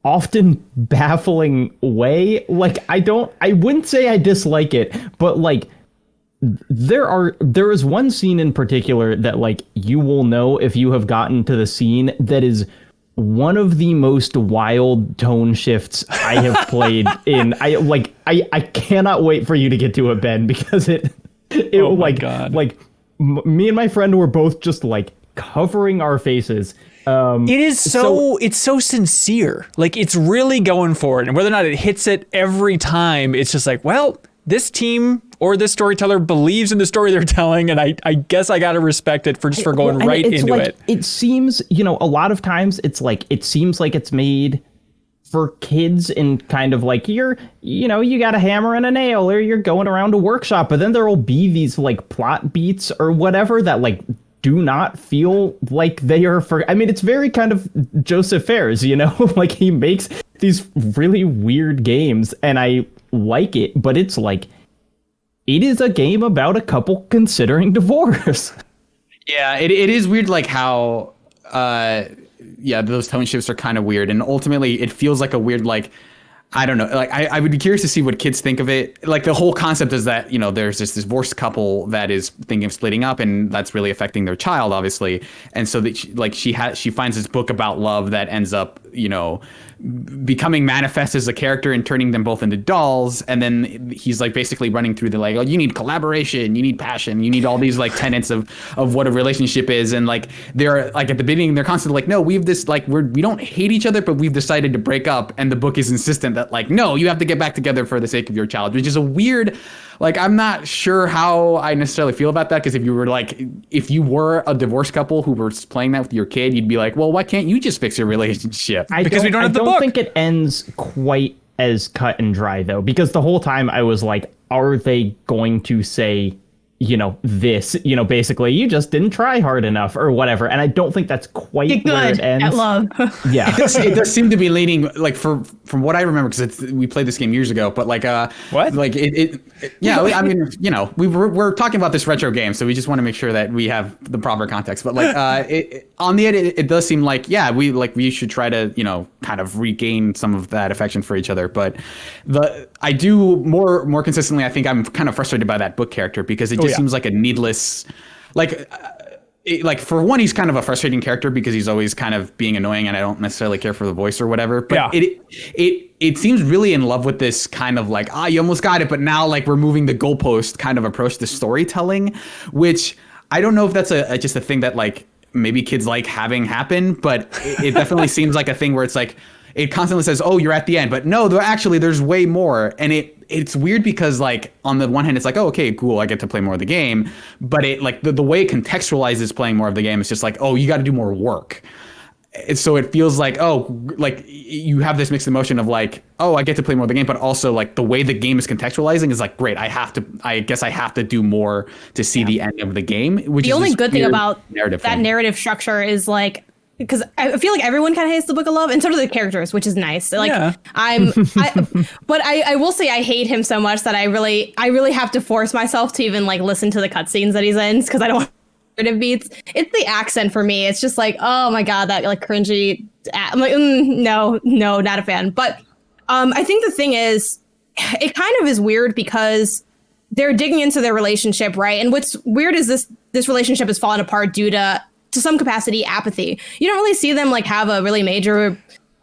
often baffling way. Like I wouldn't say I dislike it, but like there is one scene in particular that like you will know if you have gotten to the scene that is one of the most wild tone shifts I have played in. I cannot wait for you to get to it, Ben, because oh my God. Like me and my friend were both just like covering our faces. It is it's so sincere. Like it's really going for it, and whether or not it hits it every time, it's just like, well, this team or this storyteller believes in the story they're telling, and I guess I gotta respect it for going right into it. It seems, a lot of times it's like it seems like it's made for kids in kind of like you got a hammer and a nail or you're going around a workshop, but then there will be these like plot beats or whatever that like do not feel like they are for. I mean, it's very kind of Joseph Fares, like he makes these really weird games and I like it, but it's like it is a game about a couple considering divorce. Yeah, it is weird, like how those tone shifts are kind of weird, and ultimately it feels like a weird, like, I don't know, like I would be curious to see what kids think of it. Like the whole concept is that, there's this divorced couple that is thinking of splitting up, and that's really affecting their child, obviously. And so that she finds this book about love that ends up, becoming manifest as a character and turning them both into dolls. And then he's like basically running through the like, oh, you need collaboration, you need passion, you need all these like tenets of what a relationship is. And like they're like at the beginning, they're constantly like, no, we've this like we don't hate each other, but we've decided to break up. And the book is insistent that like, no, you have to get back together for the sake of your child, which is a weird, like, I'm not sure how I necessarily feel about that, because if you were a divorced couple who were playing that with your kid, you'd be like, well, why can't you just fix your relationship? Because we don't have the book. I don't think it ends quite as cut and dry, though, because the whole time I was like, are they going to say, this, basically, you just didn't try hard enough or whatever. And I don't think that's quite where it ends. At love. Yeah. It does seem to be leaning, like, from what I remember, because we played this game years ago, but like, what? Like yeah, I mean, we're talking about this retro game, so we just want to make sure that we have the proper context. But like, on the end, it does seem like, yeah, we should try to, kind of regain some of that affection for each other. But I do more consistently, I think I'm kind of frustrated by that book character, because it just seems like a needless, like for one, he's kind of a frustrating character because he's always kind of being annoying, and I don't necessarily care for the voice or whatever. But it seems really in love with this kind of like, you almost got it, but now like we're moving the goalpost kind of approach to storytelling, which I don't know if that's just a thing that like maybe kids like having happen, but it definitely seems like a thing where it's like it constantly says, oh, you're at the end, but no, there's way more. And it's weird because like on the one hand it's like, oh, okay, cool, I get to play more of the game, but it like the way it contextualizes playing more of the game is just like, oh, you got to do more work. So it feels like, oh, like you have this mixed emotion of like, oh, I get to play more of the game, but also like the way the game is contextualizing is like, great, I guess I have to do more to see the end of the game. Which the is only good thing about that narrative structure is like, because I feel like everyone kind of hates the Book of Love, and so do the characters, which is nice. Like but I will say I hate him so much that I really have to force myself to even like listen to the cutscenes that he's in, because I don't want narrative beats. It's the accent for me. It's just like, oh my god, that like cringy. I'm like, no, not a fan. But I think the thing is, it kind of is weird because they're digging into their relationship, right? And what's weird is this relationship has fallen apart due to some capacity, apathy. You don't really see them like have a really major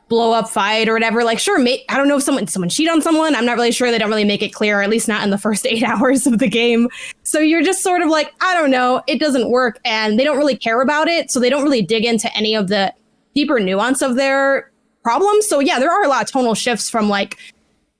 blow up fight or whatever. Like, sure, I don't know if someone cheat on someone. I'm not really sure. They don't really make it clear, or at least not in the first 8 hours of the game. So you're just sort of like, I don't know, it doesn't work, and they don't really care about it. So they don't really dig into any of the deeper nuance of their problems. So yeah, there are a lot of tonal shifts from like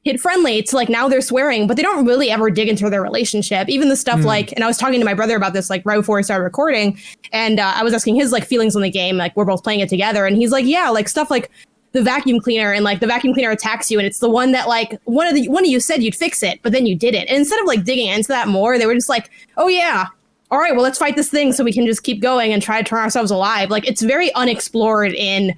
kid friendly to like now they're swearing, but they don't really ever dig into their relationship. Even the stuff like, and I was talking to my brother about this like right before we started recording, and I was asking his like feelings on the game, like we're both playing it together, and he's like, yeah, like stuff like the vacuum cleaner, and like the vacuum cleaner attacks you, and it's the one that like one of you said you'd fix it, but then you didn't. And instead of like digging into that more, they were just like, oh yeah, all right, well let's fight this thing so we can just keep going and try to turn ourselves alive. Like it's very unexplored in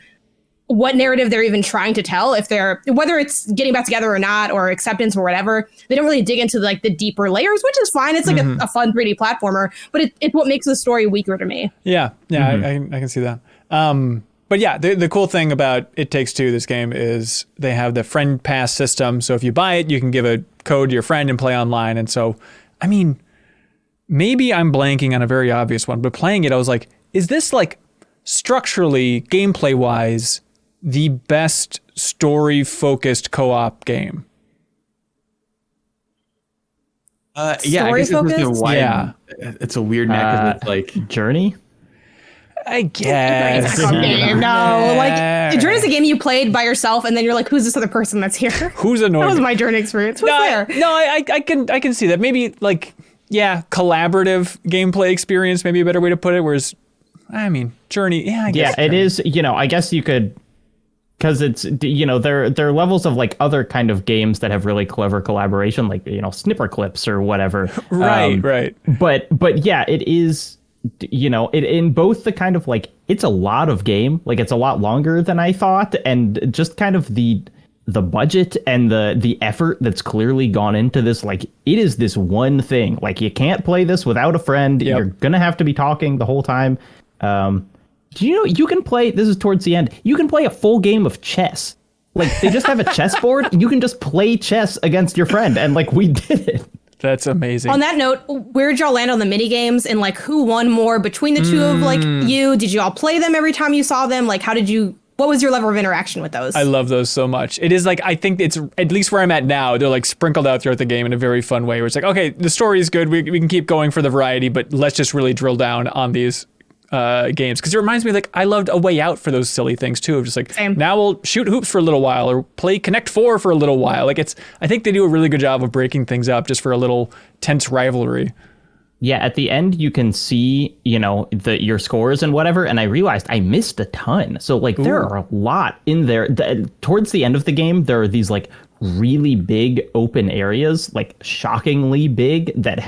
what narrative they're even trying to tell, whether it's getting back together or not, or acceptance or whatever. They don't really dig into like the deeper layers, which is fine. It's like a fun 3D platformer, but it's what makes the story weaker to me. Yeah, I can see that. But yeah, the cool thing about It Takes Two, this game, is they have the friend pass system. So if you buy it, you can give a code to your friend and play online. And so, I mean, maybe I'm blanking on a very obvious one, but playing it, I was like, is this like structurally, gameplay wise, the best story-focused co-op game? Yeah, I guess it's a weird neck, it's like Journey. I guess. No, like Journey's a game you played by yourself, and then you're like, who's this other person that's here? Who's annoying? That was my Journey experience. Who's there? I can see that. Maybe like, yeah, collaborative gameplay experience, maybe a better way to put it. Whereas, I mean, Journey, yeah, I guess. Yeah, it is. I guess you could because it's, you know, there are levels of like other kind of games that have really clever collaboration, like, you know, snipper clips or whatever. Right. But yeah, it is, you know, it in both the kind of like, it's a lot of game, like it's a lot longer than I thought, and just kind of the budget and the effort that's clearly gone into this. Like, it is this one thing, like you can't play this without a friend. Yep. You're gonna have to be talking the whole time. Do you know you can play, this is towards the end, you can play a full game of chess. Like, they just have a chessboard. You can just play chess against your friend, and like, we did it. That's amazing. On that note, where did y'all land on the mini games, and like who won more between the two of like you? Did you all play them every time you saw them? Like, what was your level of interaction with those? I love those so much. It is like, I think it's, at least where I'm at now, they're like sprinkled out throughout the game in a very fun way, where it's like, okay, the story is good. We can keep going for the variety, but let's just really drill down on these games. Because it reminds me, like, I loved A Way Out for those silly things too. Of just like, Same. now we'll shoot hoops for a little while or play Connect 4 for a little while. Like, I think they do a really good job of breaking things up just for a little tense rivalry. Yeah, at the end you can see, you know, your scores and whatever, and I realized I missed a ton. So like, there are a lot in there. Towards the end of the game, there are these like really big open areas, like shockingly big, that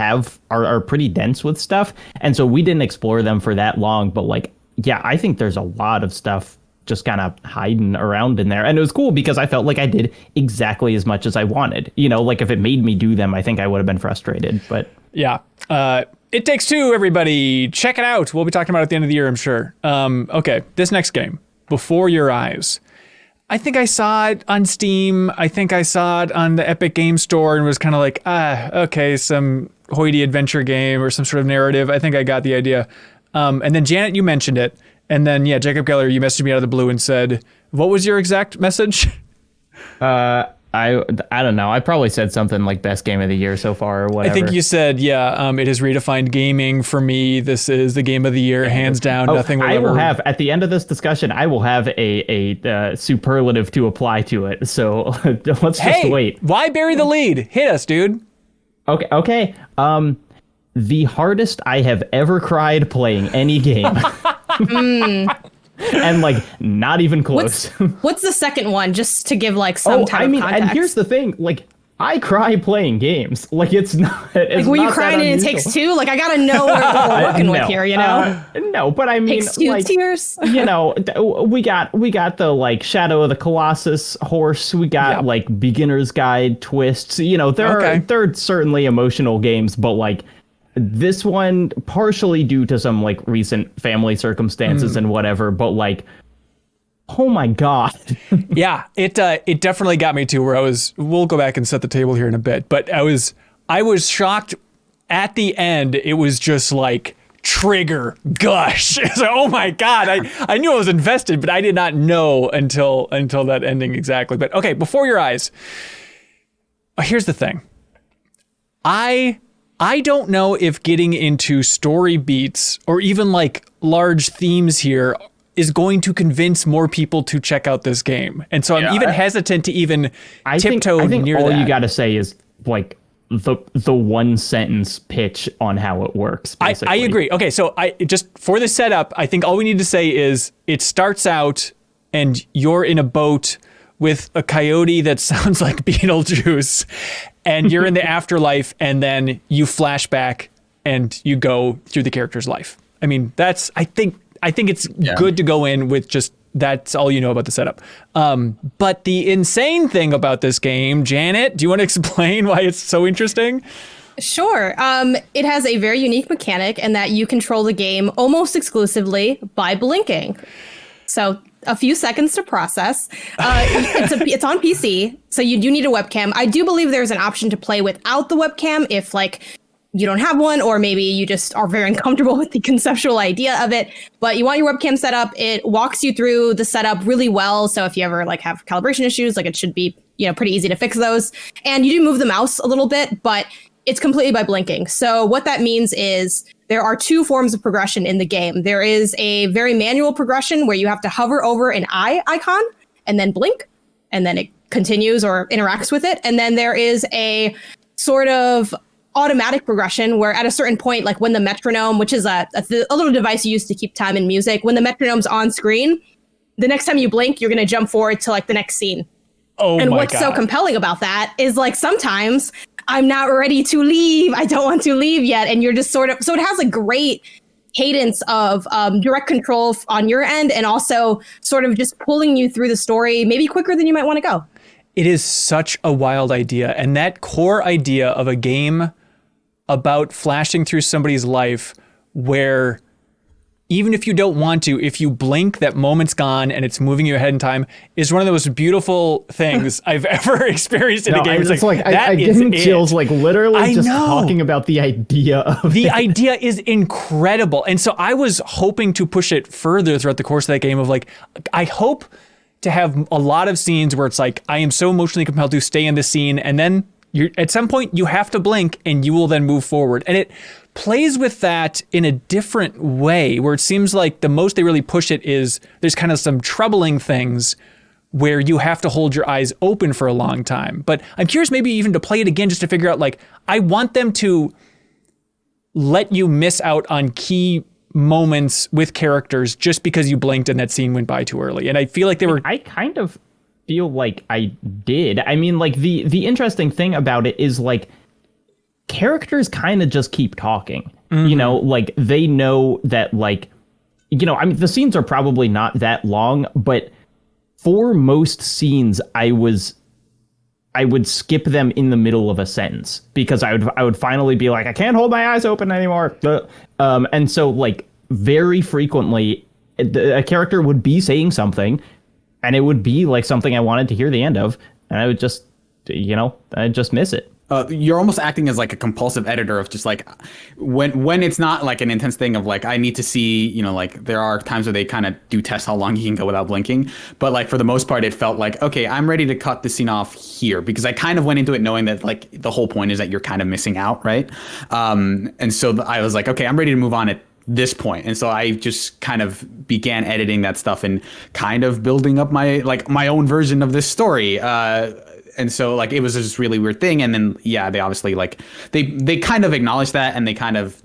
are pretty dense with stuff. And so we didn't explore them for that long, but like, yeah, I think there's a lot of stuff just kind of hiding around in there. And it was cool because I felt like I did exactly as much as I wanted. You know, like if it made me do them, I think I would have been frustrated, but yeah. It Takes Two, everybody. Check it out. We'll be talking about it at the end of the year, I'm sure. Okay, this next game, Before Your Eyes. I think I saw it on Steam. I think I saw it on the Epic Game Store and was kind of like, okay, some hoity adventure game or some sort of narrative. I think I got the idea. And then Janet, you mentioned it. And then, yeah, Jacob Geller, you messaged me out of the blue and said, what was your exact message? I don't know. I probably said something like best game of the year so far or whatever. I think you said, yeah, it has redefined gaming for me. This is the game of the year, hands down. Nothing will ever... will have, at the end of this discussion, I will have a superlative to apply to it. So let's just wait. Why bury the lead? Hit us, dude. Okay. The hardest I have ever cried playing any game. And like, not even close. What's the second one, just to give like some type of context? And here's the thing, like, I cry playing games. Like, it's not. It's like, were you not crying in It Takes Two? Like, I gotta know what we're working with here, you know? No, but I mean, Takes Two like, tears. You know, we got the like Shadow of the Colossus horse. We got like Beginner's Guide twists. You know, there are certainly emotional games, but like, this one, partially due to some like recent family circumstances and whatever, but like, oh my God. Yeah, it definitely got me to where we'll go back and set the table here in a bit, but I was shocked at the end. It was just like trigger gush. It's like, oh my God. I knew I was invested, but I did not know until that ending exactly. But okay, Before Your Eyes. Here's the thing. I don't know if getting into story beats or even like large themes here is going to convince more people to check out this game. And so I'm even hesitant to even tiptoe I think near all that. you got to say is like the one sentence pitch on how it works. Basically. I agree. Okay, so I just for the setup, I think all we need to say is it starts out and you're in a boat with a coyote that sounds like Beetlejuice, and you're in the afterlife, and then you flash back and you go through the character's life. I mean, I think it's good to go in with just that's all you know about the setup. But the insane thing about this game, Janet, do you want to explain why it's so interesting? Sure. It has a very unique mechanic in that you control the game almost exclusively by blinking. So a few seconds to process. It's on PC, so you do need a webcam. I do believe there's an option to play without the webcam if like you don't have one, or maybe you just are very uncomfortable with the conceptual idea of it. But you want your webcam set up. It walks you through the setup really well. So if you ever like have calibration issues, like it should be, you know, pretty easy to fix those. And you do move the mouse a little bit, but it's completely by blinking. So what that means is there are two forms of progression in the game. There is a very manual progression where you have to hover over an eye icon and then blink, and then it continues or interacts with it. And then there is a sort of automatic progression where at a certain point, like when the metronome, which is a little device you use to keep time in music, when the metronome's on screen, the next time you blink, you're going to jump forward to like the next scene. Oh and my what's God. so compelling about that is like sometimes I'm not ready to leave. I don't want to leave yet. And you're just sort of, so it has a great cadence of direct control on your end and also sort of just pulling you through the story, maybe quicker than you might want to go. It is such a wild idea. And that core idea of a game about flashing through somebody's life where even if you don't want to, if you blink, that moment's gone and it's moving you ahead in time is one of the most beautiful things I've ever experienced in a game. It's like I getting chills, like literally just talking about the idea of the idea is incredible. And so I was hoping to push it further throughout the course of that game of like, I hope to have a lot of scenes where it's like, I am so emotionally compelled to stay in the scene. And then at some point you have to blink and you will then move forward. And it plays with that in a different way where it seems like the most they really push it is there's kind of some troubling things where you have to hold your eyes open for a long time. But I'm curious maybe even to play it again just to figure out like, I want them to let you miss out on key moments with characters just because you blinked and that scene went by too early. And I feel like they were... I kind of feel like I did. I mean, like the interesting thing about it is like characters kind of just keep talking. You know, like they know that like, you know, I mean, the scenes are probably not that long, but for most scenes, I would skip them in the middle of a sentence because I would finally be like, I can't hold my eyes open anymore. And so like very frequently a character would be saying something and it would be like something I wanted to hear the end of. And I would just, you know, I'd just miss it. You're almost acting as like a compulsive editor of just like when it's not like an intense thing of like I need to see, you know, like there are times where they kind of do test how long you can go without blinking. But like for the most part, it felt like, OK, I'm ready to cut the scene off here because I kind of went into it knowing that like the whole point is that you're kind of missing out. Right. And so I was like, OK, I'm ready to move on at this point. And so I just kind of began editing that stuff and kind of building up my own version of this story. And so like it was this really weird thing. And then, yeah, they obviously like they kind of acknowledge that and they kind of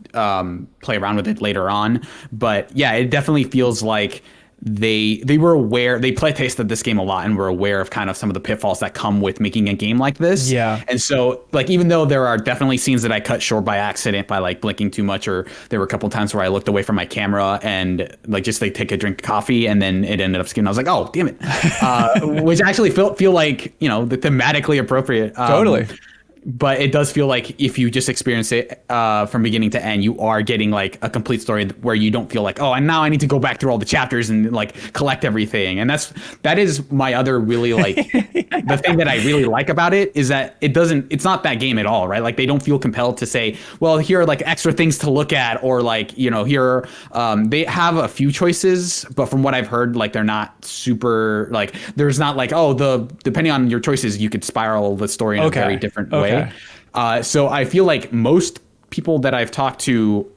play around with it later on. But yeah, it definitely feels like they were aware, they play tasted this game a lot and were aware of kind of some of the pitfalls that come with making a game like this. Yeah. And so like even though there are definitely scenes that I cut short by accident by like blinking too much, or there were a couple of times where I looked away from my camera and like just like take a drink of coffee and then it ended up skipping. I was like, oh damn it. Which actually feel like, you know, the thematically appropriate. Totally. But it does feel like if you just experience it from beginning to end, you are getting like a complete story where you don't feel like, oh, and now I need to go back through all the chapters and like collect everything. And that is my other really like the thing that I really like about it is that it's not that game at all, right? Like they don't feel compelled to say, well, here are like extra things to look at, or like, you know, here they have a few choices, but from what I've heard, like they're not super like there's not like, oh, depending on your choices, you could spiral the story in a very different way. So I feel like most people that I've talked to,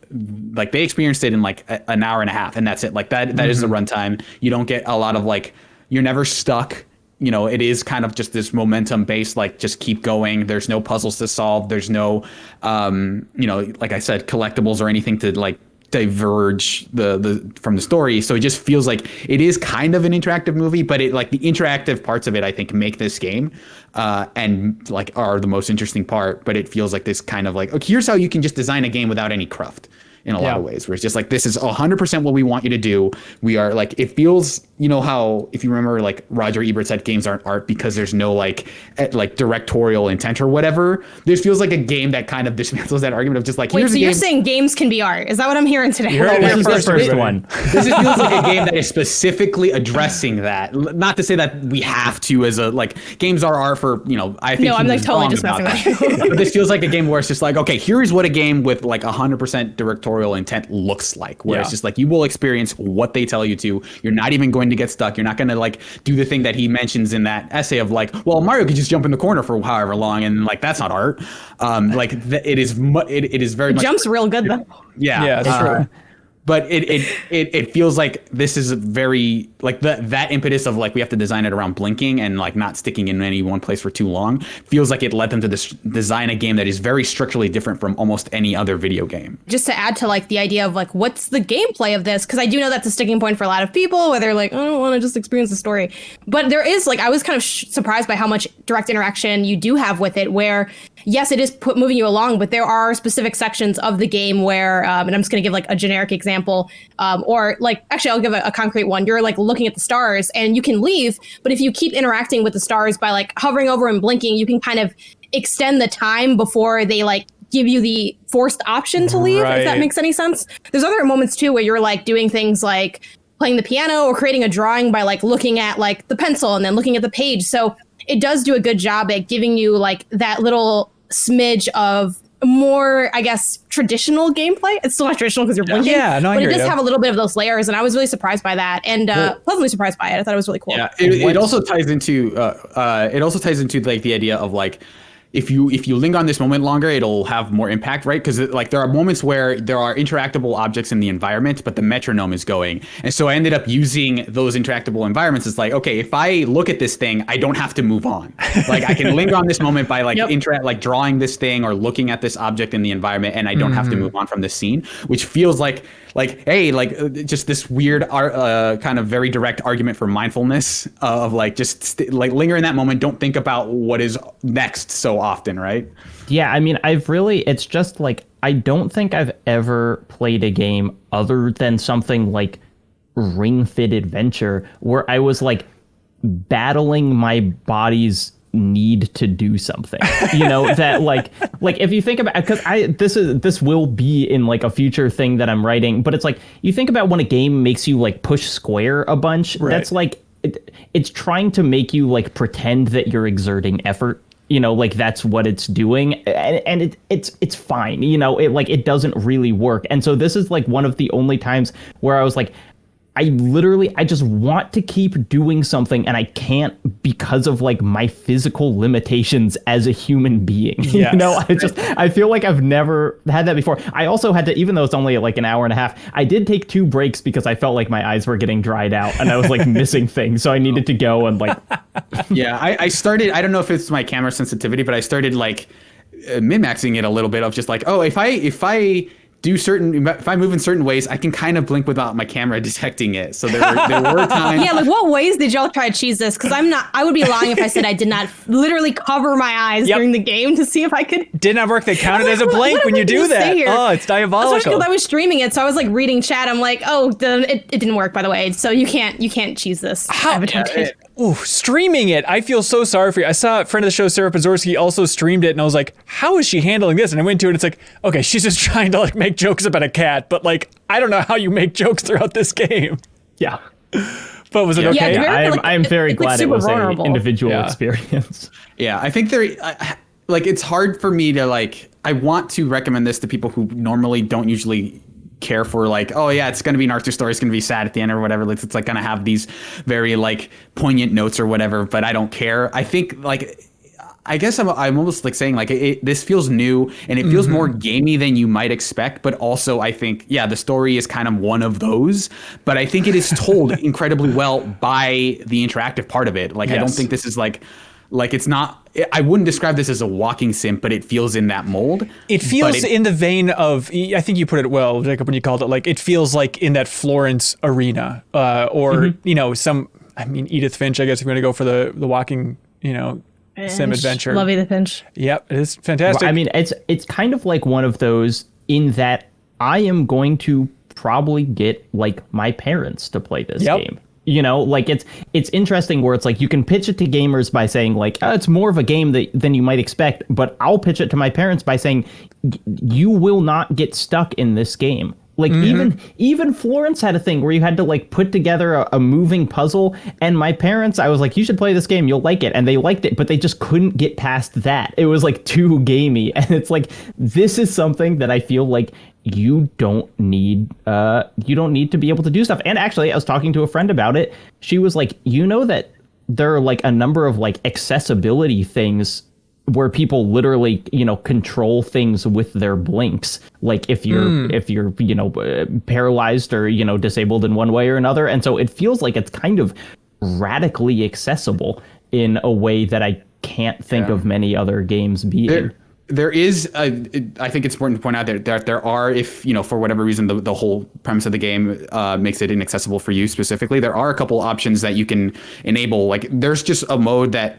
like they experienced it in like an hour and a half and that's it. Like that is the runtime. You don't get a lot of like, you're never stuck. You know, it is kind of just this momentum based, like just keep going. There's no puzzles to solve. There's no, you know, like I said, collectibles or anything to like diverge from the story. So it just feels like it is kind of an interactive movie, but it like the interactive parts of it I think make this game and like are the most interesting part. But it feels like this kind of like, okay, here's how you can just design a game without any cruft in a lot of ways, where it's just like, this is 100% what we want you to do. We are like, it feels, you know, how if you remember like Roger Ebert said games aren't art because there's no like directorial intent or whatever. This feels like a game that kind of dismantles that argument of just like, wait, so you're saying games can be art? Is that what I'm hearing today? This is the first one. This feels like a game that is specifically addressing that. Not to say that we have to as a like games are art for, you know, I think no, I'm like totally just messing with you. But this feels like a game where it's just like, okay, here's what a game with like 100% directorial intent looks like, where it's just like you will experience what they tell you to. You're not even going to get stuck. You're not going to like do the thing that he mentions in that essay of like, well, Mario could just jump in the corner for however long, and like that's not art. Like it is very much jumps real good though. Yeah, that's true. But it feels like this is very like that impetus of like we have to design it around blinking and like not sticking in any one place for too long feels like it led them to design a game that is very structurally different from almost any other video game. Just to add to like the idea of like what's the gameplay of this, because I do know that's a sticking point for a lot of people where they're like, I don't want to just experience the story. But there is like I was kind of surprised by how much direct interaction you do have with it, where yes, it is moving you along, but there are specific sections of the game where and I'm just going to give like a generic example. Or like, actually, I'll give a concrete one. You're like looking at the stars and you can leave, but if you keep interacting with the stars by like hovering over and blinking, you can kind of extend the time before they like give you the forced option to leave, if that makes any sense. There's other moments too where you're like doing things like playing the piano or creating a drawing by like looking at like the pencil and then looking at the page. So it does do a good job at giving you like that little smidge of more, I guess, traditional gameplay. It's still not traditional because you're blinking, but it does have a little bit of those layers, and I was really surprised by that, and pleasantly surprised by it. I thought it was really cool. Yeah, it also ties into like the idea of like if you linger on this moment longer, it'll have more impact, right? Because like there are moments where there are interactable objects in the environment, but the metronome is going. And so I ended up using those interactable environments. It's like, okay, if I look at this thing, I don't have to move on. Like I can linger on this moment by like like drawing this thing or looking at this object in the environment, and I don't have to move on from this scene, which feels like hey, like just this weird kind of very direct argument for mindfulness of like just like linger in that moment, don't think about what is next so often, right? Yeah, I mean, it's just like, I don't think I've ever played a game other than something like Ring Fit Adventure where I was like battling my body's need to do something, you know, that like if you think about, because this will be in like a future thing that I'm writing, but it's like you think about when a game makes you like push square a bunch, that's like it's trying to make you like pretend that you're exerting effort, you know, like that's what it's doing, and it's fine, you know, it doesn't really work. And so this is like one of the only times where I was like, I just want to keep doing something, and I can't because of like my physical limitations as a human being. Yes. You know, I feel like I've never had that before. I also had to, even though it's only like an hour and a half, I did take 2 breaks because I felt like my eyes were getting dried out and I was like missing things. So I needed to go and like. Yeah, I started, I don't know if it's my camera sensitivity, but I started like min-maxing it a little bit of just like, oh, if I move in certain ways, I can kind of blink without my camera detecting it. So there were times. Yeah, like what ways did y'all try to cheese this? Because I would be lying if I said I did not literally cover my eyes during the game to see if I could. Did not work. They counted as a blink when you do that. Oh, it's diabolical. Especially because I was streaming it, so I was like reading chat. I'm like, oh, it didn't work, by the way. So you can't cheese this. How? Ooh, streaming it. I feel so sorry for you. I saw a friend of the show, Sarah Pazorski, also streamed it, and I was like, how is she handling this? And I went to it, and it's like, okay, she's just trying to like make jokes about a cat, but like, I don't know how you make jokes throughout this game. Yeah. But was it okay? Yeah, I'm very glad it was an individual Yeah. experience. Yeah, I think like it's hard for me to like, I want to recommend this to people who normally don't usually care for like, oh yeah, it's going to be an Arthur story, it's going to be sad at the end or whatever. It's like going to have these very like poignant notes or whatever, but I don't care. I think like, I guess I'm almost like saying like this feels new and it feels more gamey than you might expect, but also I think, yeah, the story is kind of one of those, but I think it is told incredibly well by the interactive part of it. Like, I don't think this is like it's not, I wouldn't describe this as a walking sim, but it feels in that mold. It feels in the vein of, I think you put it well, Jacob, when you called it, like, it feels like in that Florence arena, or, you know, Edith Finch, I guess, if you're going to go for the walking, you know, sim adventure. Love Edith Finch. Yep, it is fantastic. Well, I mean, it's kind of like one of those in that I am going to probably get like my parents to play this game. You know, like it's interesting where it's like you can pitch it to gamers by saying like, oh, it's more of a game than you might expect. But I'll pitch it to my parents by saying you will not get stuck in this game. Like even Florence had a thing where you had to like put together a moving puzzle. And my parents, I was like, you should play this game. You'll like it. And they liked it, but they just couldn't get past that. It was like too gamey. And it's like, this is something that I feel like you don't need to be able to do stuff. And actually, I was talking to a friend about it. She was like, you know that there are like a number of like accessibility things where people literally, control things with their blinks. Like if you're paralyzed or, disabled in one way or another. And so it feels like it's kind of radically accessible in a way that I can't think of many other games being. There is, I think it's important to point out that there are, if, for whatever reason, the whole premise of the game makes it inaccessible for you specifically, there are a couple options that you can enable. Like there's just a mode that,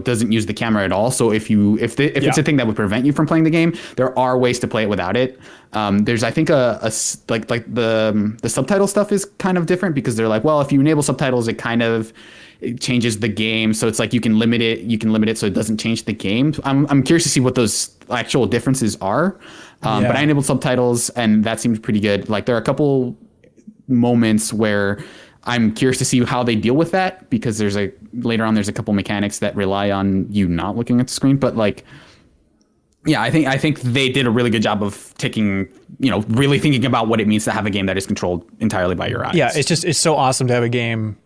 doesn't use the camera at all. So if it's a thing that would prevent you from playing the game, there are ways to play it without it. There's, I think, the subtitle stuff is kind of different because they're like, well, if you enable subtitles, it changes the game, so it's like you can limit it so it doesn't change the game. I'm curious to see what those actual differences are. But I enabled subtitles and that seems pretty good. Like there are a couple moments where I'm curious to see how they deal with that, because later on there's a couple mechanics that rely on you not looking at the screen. But like, yeah, I think they did a really good job of really thinking about what it means to have a game that is controlled entirely by your eyes. Yeah, it's so awesome to have a game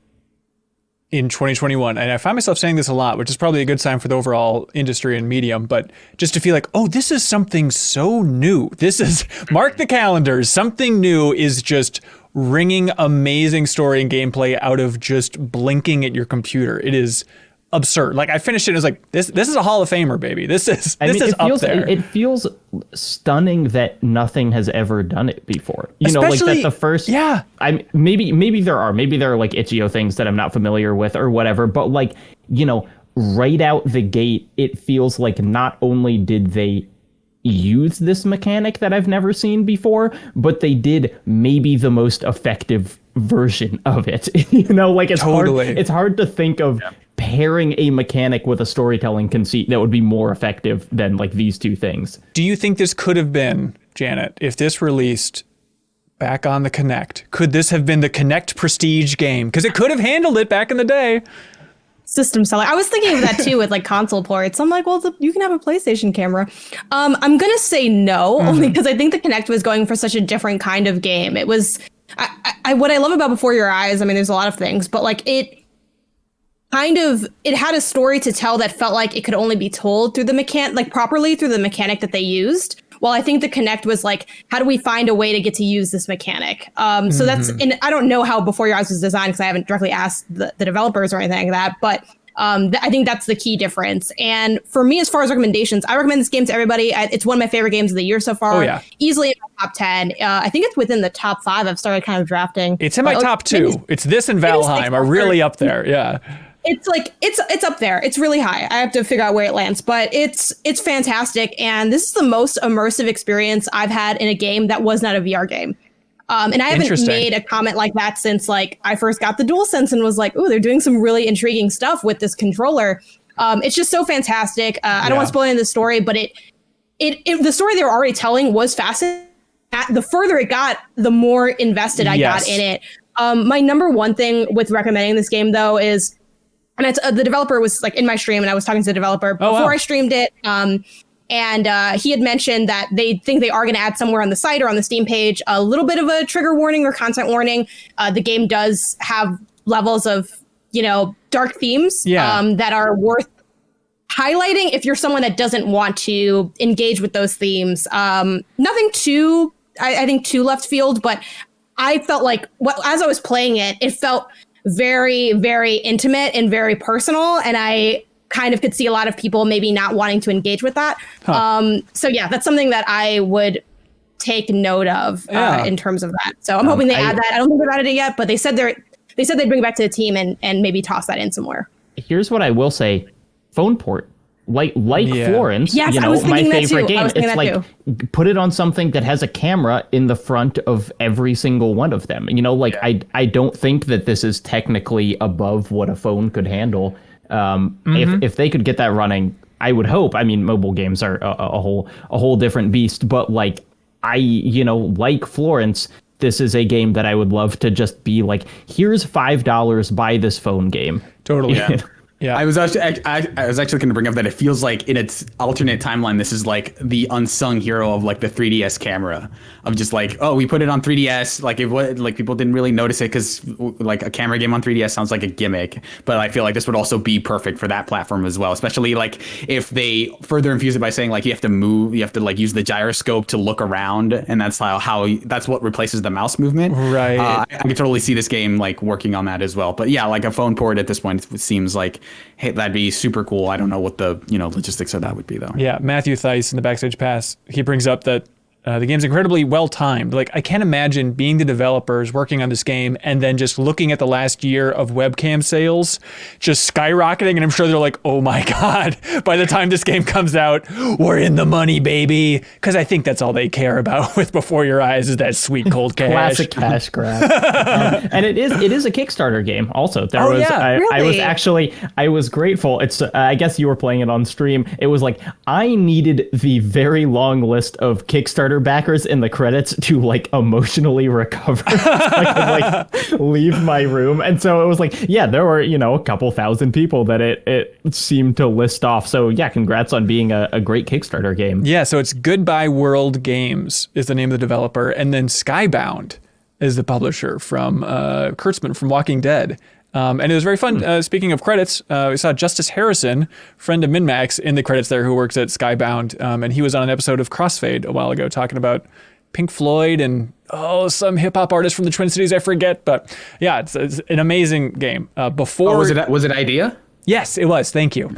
in 2021, and I find myself saying this a lot, which is probably a good sign for the overall industry and medium, but just to feel like, oh, this is something so new. This is, mark the calendars, something new is just wringing amazing story and gameplay out of just blinking at your computer. It is absurd. Like I finished it and it was like, this is a Hall of Famer, baby. This is up there. It feels stunning that nothing has ever done it before. Like that the first. Yeah. Maybe there are like itch.io things that I'm not familiar with or whatever. But like, right out the gate, it feels like not only did they use this mechanic that I've never seen before, but they did maybe the most effective version of it. Like it's totally hard. It's hard to think of. Yeah. Pairing a mechanic with a storytelling conceit that would be more effective than like these two things. Do you think this could have been, Janet, if this released back on the Kinect, could this have been the Kinect Prestige game? Because it could have handled it back in the day. System seller. I was thinking of that too with like console ports. I'm like, well, you can have a PlayStation camera. I'm gonna say no, only because I think the Kinect was going for such a different kind of game. It was, what I love about Before Your Eyes, I mean, there's a lot of things, but like it had a story to tell that felt like it could only be told through the properly through the mechanic that they used. Well, I think the Kinect was like, how do we find a way to get to use this mechanic? So that's, and I don't know how Before Your Eyes was designed because I haven't directly asked the developers or anything like that, but I think that's the key difference. And for me, as far as recommendations, I recommend this game to everybody. It's one of my favorite games of the year so far. Oh, yeah. Easily in my top 10. I think it's within the top 5. I've started kind of drafting. It's in my top 2. It's this and Valheim are really up there. Yeah. It's like it's up there. It's really high. I have to figure out where it lands, but it's fantastic. And this is the most immersive experience I've had in a game that was not a VR game. And I haven't made a comment like that since like I first got the DualSense and was like, oh, they're doing some really intriguing stuff with this controller. It's just so fantastic. I don't want to spoil any of the story, but the story they were already telling was fascinating. The further it got, the more invested I got in it. My number one thing with recommending this game though is, and it's, the developer was like in my stream and I was talking to the developer before I streamed it. And he had mentioned that they think they are going to add somewhere on the site or on the Steam page a little bit of a trigger warning or content warning. The game does have levels of, dark themes that are worth highlighting if you're someone that doesn't want to engage with those themes. Nothing too, I think, too left field, but I felt like as I was playing it, it felt very, very intimate and very personal. And I kind of could see a lot of people maybe not wanting to engage with that. So yeah, that's something that I would take note of in terms of that. So I'm hoping they add that. I don't think they've added it yet, but they said they'd bring it back to the team and maybe toss that in somewhere. Here's what I will say. Phone port. Like Florence, yes, my favorite game. It's like put it on something that has a camera in the front of every single one of them. I don't think that this is technically above what a phone could handle. If they could get that running, I would hope. I mean, mobile games are a whole different beast, but like Florence, this is a game that I would love to just be like, here's $5, buy this phone game. Totally. Yeah. Yeah. I was actually going to bring up that it feels like in its alternate timeline, this is like the unsung hero of like the 3DS camera, of just like, oh, we put it on 3DS, like like people didn't really notice it because like a camera game on 3DS sounds like a gimmick, but I feel like this would also be perfect for that platform as well, especially like if they further infuse it by saying like you have to move, you have to like use the gyroscope to look around, and that's how that's what replaces the mouse movement. Right. I can totally see this game like working on that as well. But yeah, like a phone port at this point, it seems like, hey, that'd be super cool. I don't know what the logistics of that would be though. Yeah, Matthew Theis in the Backstage Pass, he brings up that the game's incredibly well timed. Like, I can't imagine being the developers working on this game and then just looking at the last year of webcam sales just skyrocketing. And I'm sure they're like, oh my God, by the time this game comes out, we're in the money, baby. Because I think that's all they care about with Before Your Eyes is that sweet cold cash. Classic cash grab. And it is a Kickstarter game also. Really? I was grateful. It's I guess you were playing it on stream. It was like I needed the very long list of Kickstarter backers in the credits to like emotionally recover. I could like leave my room. And so it was like, yeah, there were, a couple thousand people that it seemed to list off. So yeah, congrats on being a great Kickstarter game. Yeah, so it's Goodbye World Games is the name of the developer, and then Skybound is the publisher from Kurtzman from Walking Dead. And it was very fun. Speaking of credits, we saw Justice Harrison, friend of MinnMax, in the credits there, who works at Skybound. And he was on an episode of Crossfade a while ago talking about Pink Floyd and, some hip hop artist from the Twin Cities, I forget. But yeah, it's an amazing game. Was it Idea? Yes, it was. Thank you.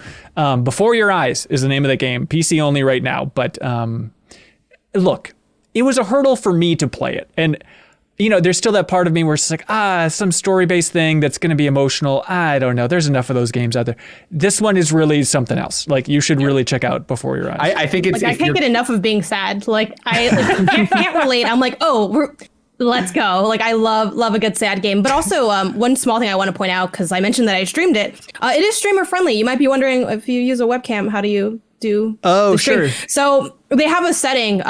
Before Your Eyes is the name of the game. PC only right now. But look, it was a hurdle for me to play it. And there's still that part of me where it's like, some story-based thing that's going to be emotional. I don't know. There's enough of those games out there. This one is really something else. Like, you should really check out Before Your Eyes. I think it's... Like, I can't get enough of being sad. Like, I can't relate. I'm like, let's go. Like, I love a good sad game. But also, one small thing I want to point out, because I mentioned that I streamed it. It is streamer-friendly. You might be wondering, if you use a webcam, how do you do the stream? Sure. So, they have a setting...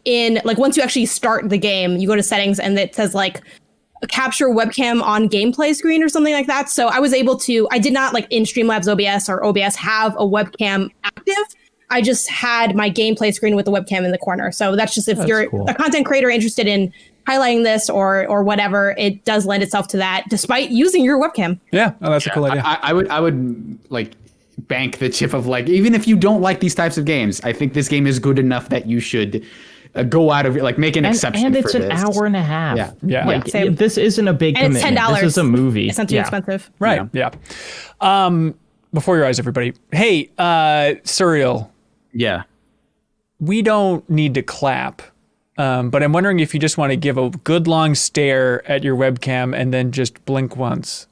in like once you actually start the game, you go to settings and it says like capture webcam on gameplay screen or something like that. So I was able to, I did not like in Streamlabs OBS or OBS have a webcam active. I just had my gameplay screen with the webcam in the corner. So that's just if you're cool. A content creator interested in highlighting this or whatever, it does lend itself to that despite using your webcam. Yeah, that's a cool idea. I would like bank the chip of like, even if you don't like these types of games, I think this game is good enough that you should go out of like make an exception. And it's for an this. hour and a half. Yeah. Like, this isn't a big and commitment. It's $10. This is a movie. It's not too expensive. Right. Yeah. Before Your Eyes, everybody. Hey, Serial. Yeah. We don't need to clap. But I'm wondering if you just want to give a good long stare at your webcam and then just blink once.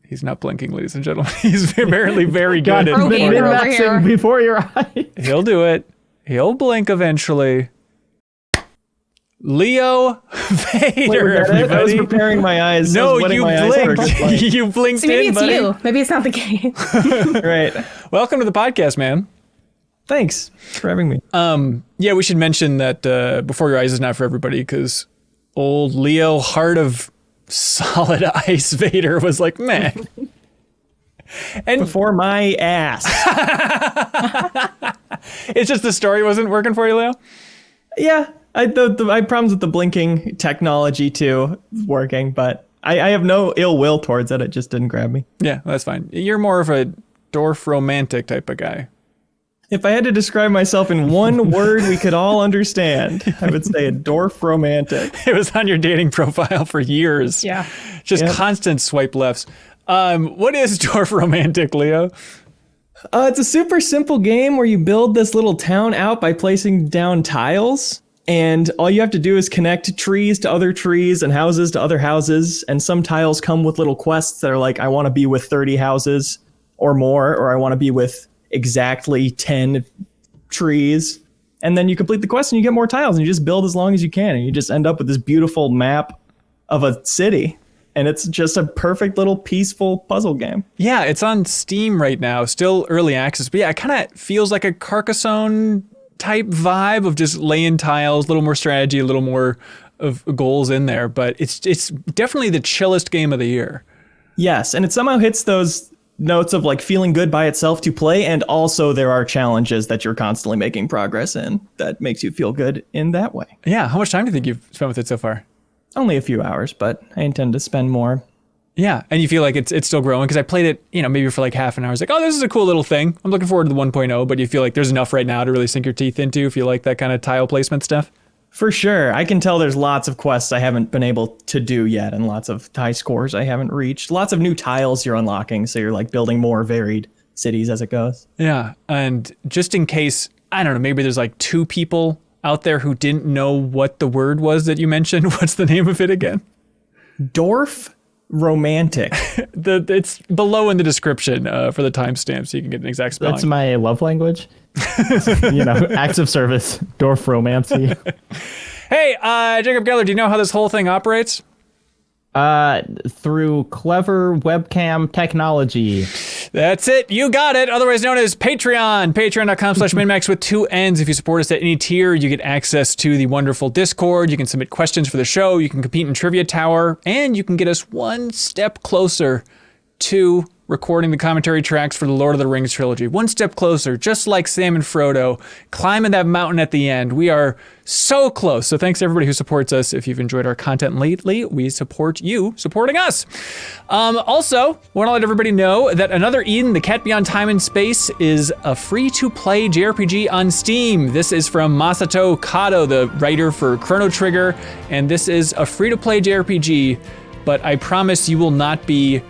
He's not blinking, ladies and gentlemen. He's apparently very good at MinnMaxing Before Your Eyes. He'll do it. He'll blink eventually. Leo Vader, everybody. I was preparing my eyes. No, you blinked. You blinked so maybe in, it's buddy. you. Maybe it's not the game. Right. Welcome to the podcast, man. Thanks for having me. Yeah, we should mention that Before Your Eyes is not for everybody because old Leo, heart of solid ice Vader was like, man. And Before my ass. it's just the story wasn't working for you, Leo? Yeah. I had problems with the blinking technology too working, but I have no ill will towards it. It just didn't grab me. Yeah, that's fine. You're more of a Dorfromantik type of guy. If I had to describe myself in one word we could all understand, I would say a Dorfromantik. It was on your dating profile for years. Yeah. Just constant swipe lefts. What is Dorfromantik, Leo? It's a super simple game where you build this little town out by placing down tiles. And all you have to do is connect trees to other trees and houses to other houses. And some tiles come with little quests that are like, I want to be with 30 houses or more, or I want to be with exactly 10 trees. And then you complete the quest and you get more tiles and you just build as long as you can. And you just end up with this beautiful map of a city. And it's just a perfect little peaceful puzzle game. Yeah, it's on Steam right now, still early access. But yeah, it kind of feels like a Carcassonne type vibe of just laying tiles, a little more strategy, a little more of goals in there. But it's definitely the chillest game of the year. Yes, and it somehow hits those notes of like feeling good by itself to play, and also there are challenges that you're constantly making progress in that makes you feel good in that way. Yeah, how much time do you think you've spent with it so far? Only a few hours, but I intend to spend more. Yeah, and you feel like it's still growing because I played it, maybe for like half an hour. I was like, oh, this is a cool little thing. I'm looking forward to the 1.0, but you feel like there's enough right now to really sink your teeth into if you like that kind of tile placement stuff? For sure. I can tell there's lots of quests I haven't been able to do yet and lots of high scores I haven't reached. Lots of new tiles you're unlocking, so you're like building more varied cities as it goes. Yeah, and just in case, I don't know, maybe there's like 2 people out there who didn't know what the word was that you mentioned. What's the name of it again? Dorfromantik. It's below in the description for the timestamp so you can get an exact spelling. That's my love language. Acts of service, Dorfromancy. Hey, Jacob Geller, do you know how this whole thing operates? Through clever webcam technology. That's it. You got it. Otherwise known as Patreon. Patreon.com/MinnMax with 2 N's. If you support us at any tier, you get access to the wonderful Discord. You can submit questions for the show. You can compete in Trivia Tower. And you can get us one step closer to recording the commentary tracks for the Lord of the Rings trilogy. One step closer, just like Sam and Frodo, climbing that mountain at the end. We are so close. So thanks to everybody who supports us. If you've enjoyed our content lately, we support you supporting us. Also, want to let everybody know that Another Eden, The Cat Beyond Time and Space, is a free-to-play JRPG on Steam. This is from Masato Kato, the writer for Chrono Trigger, and this is a free-to-play JRPG, but I promise you will not be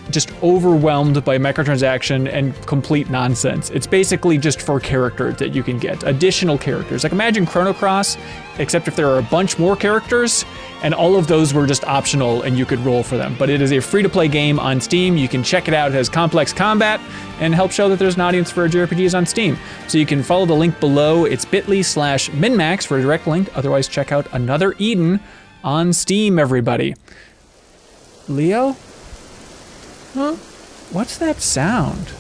just overwhelmed by microtransaction and complete nonsense. It's basically just for characters that you can get, additional characters. Like imagine Chrono Cross, except if there are a bunch more characters, and all of those were just optional and you could roll for them. But it is a free-to-play game on Steam. You can check it out. It has complex combat and help show that there's an audience for JRPGs on Steam. So you can follow the link below. It's bit.ly/MinnMax for a direct link. Otherwise, check out Another Eden on Steam, everybody. Leo? Huh? What's that sound?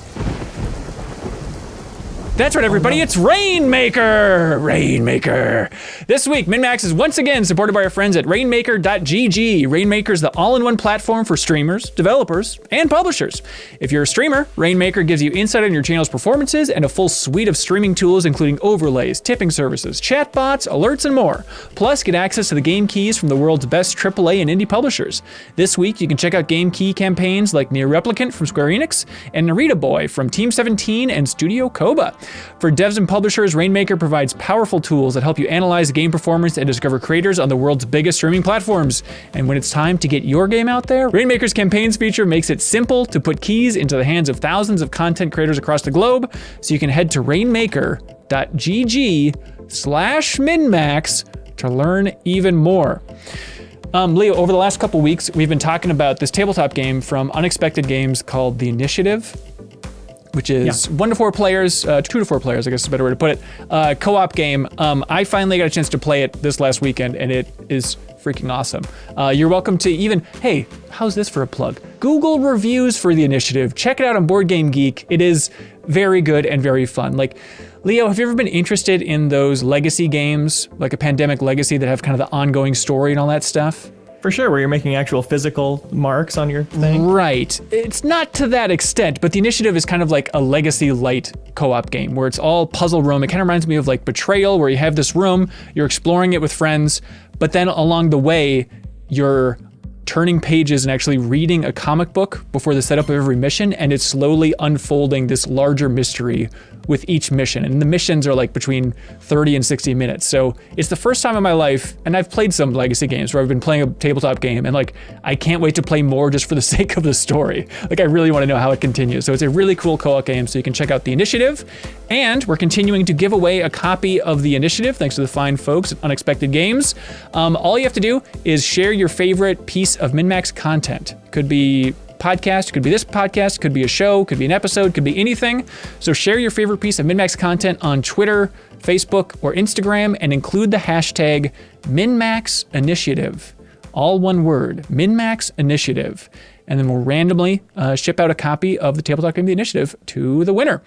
That's right, everybody. It's Rainmaker! Rainmaker. This week, MinnMax is once again supported by our friends at Rainmaker.gg. Rainmaker is the all-in-one platform for streamers, developers, and publishers. If you're a streamer, Rainmaker gives you insight on your channel's performances and a full suite of streaming tools, including overlays, tipping services, chatbots, alerts, and more. Plus, get access to the game keys from the world's best AAA and indie publishers. This week, you can check out game key campaigns like Near Replicant from Square Enix and Narita Boy from Team 17 and Studio Koba. For devs and publishers, Rainmaker provides powerful tools that help you analyze game performance and discover creators on the world's biggest streaming platforms. And when it's time to get your game out there, Rainmaker's campaigns feature makes it simple to put keys into the hands of thousands of content creators across the globe, so you can head to rainmaker.gg/MinnMax to learn even more. Leo, over the last couple weeks, we've been talking about this tabletop game from Unexpected Games called The Initiative, which is 1 to 4 players, 2 to 4 players, I guess is a better way to put it. Co-op game. I finally got a chance to play it this last weekend, and it is freaking awesome. You're welcome to even, hey, how's this for a plug? Google reviews for The Initiative. Check it out on Board Game Geek. It is very good and very fun. Like, Leo, have you ever been interested in those legacy games, like a Pandemic Legacy, that have kind of the ongoing story and all that stuff? For sure, where you're making actual physical marks on your thing. Right. It's not to that extent, but The Initiative is kind of like a legacy light co-op game where it's all puzzle room. It kind of reminds me of like Betrayal, where you have this room, you're exploring it with friends, but then along the way, you're turning pages and actually reading a comic book before the setup of every mission, and it's slowly unfolding this larger mystery with each mission. And the missions are like between 30 and 60 minutes. So it's the first time in my life, and I've played some legacy games where I've been playing a tabletop game and like, I can't wait to play more just for the sake of the story. Like I really want to know how it continues. So it's a really cool co-op game. So you can check out The Initiative, and we're continuing to give away a copy of The Initiative thanks to the fine folks at Unexpected Games. All you have to do is share your favorite piece of MinnMax content. Could be podcast, could be this podcast, could be a show, could be an episode, could be anything. So share your favorite piece of MinnMax content on Twitter, Facebook, or Instagram, and include the hashtag MinnMaxInitiative. All one word, MinnMaxInitiative. And then we'll randomly ship out a copy of the tabletop game The Initiative to the winner.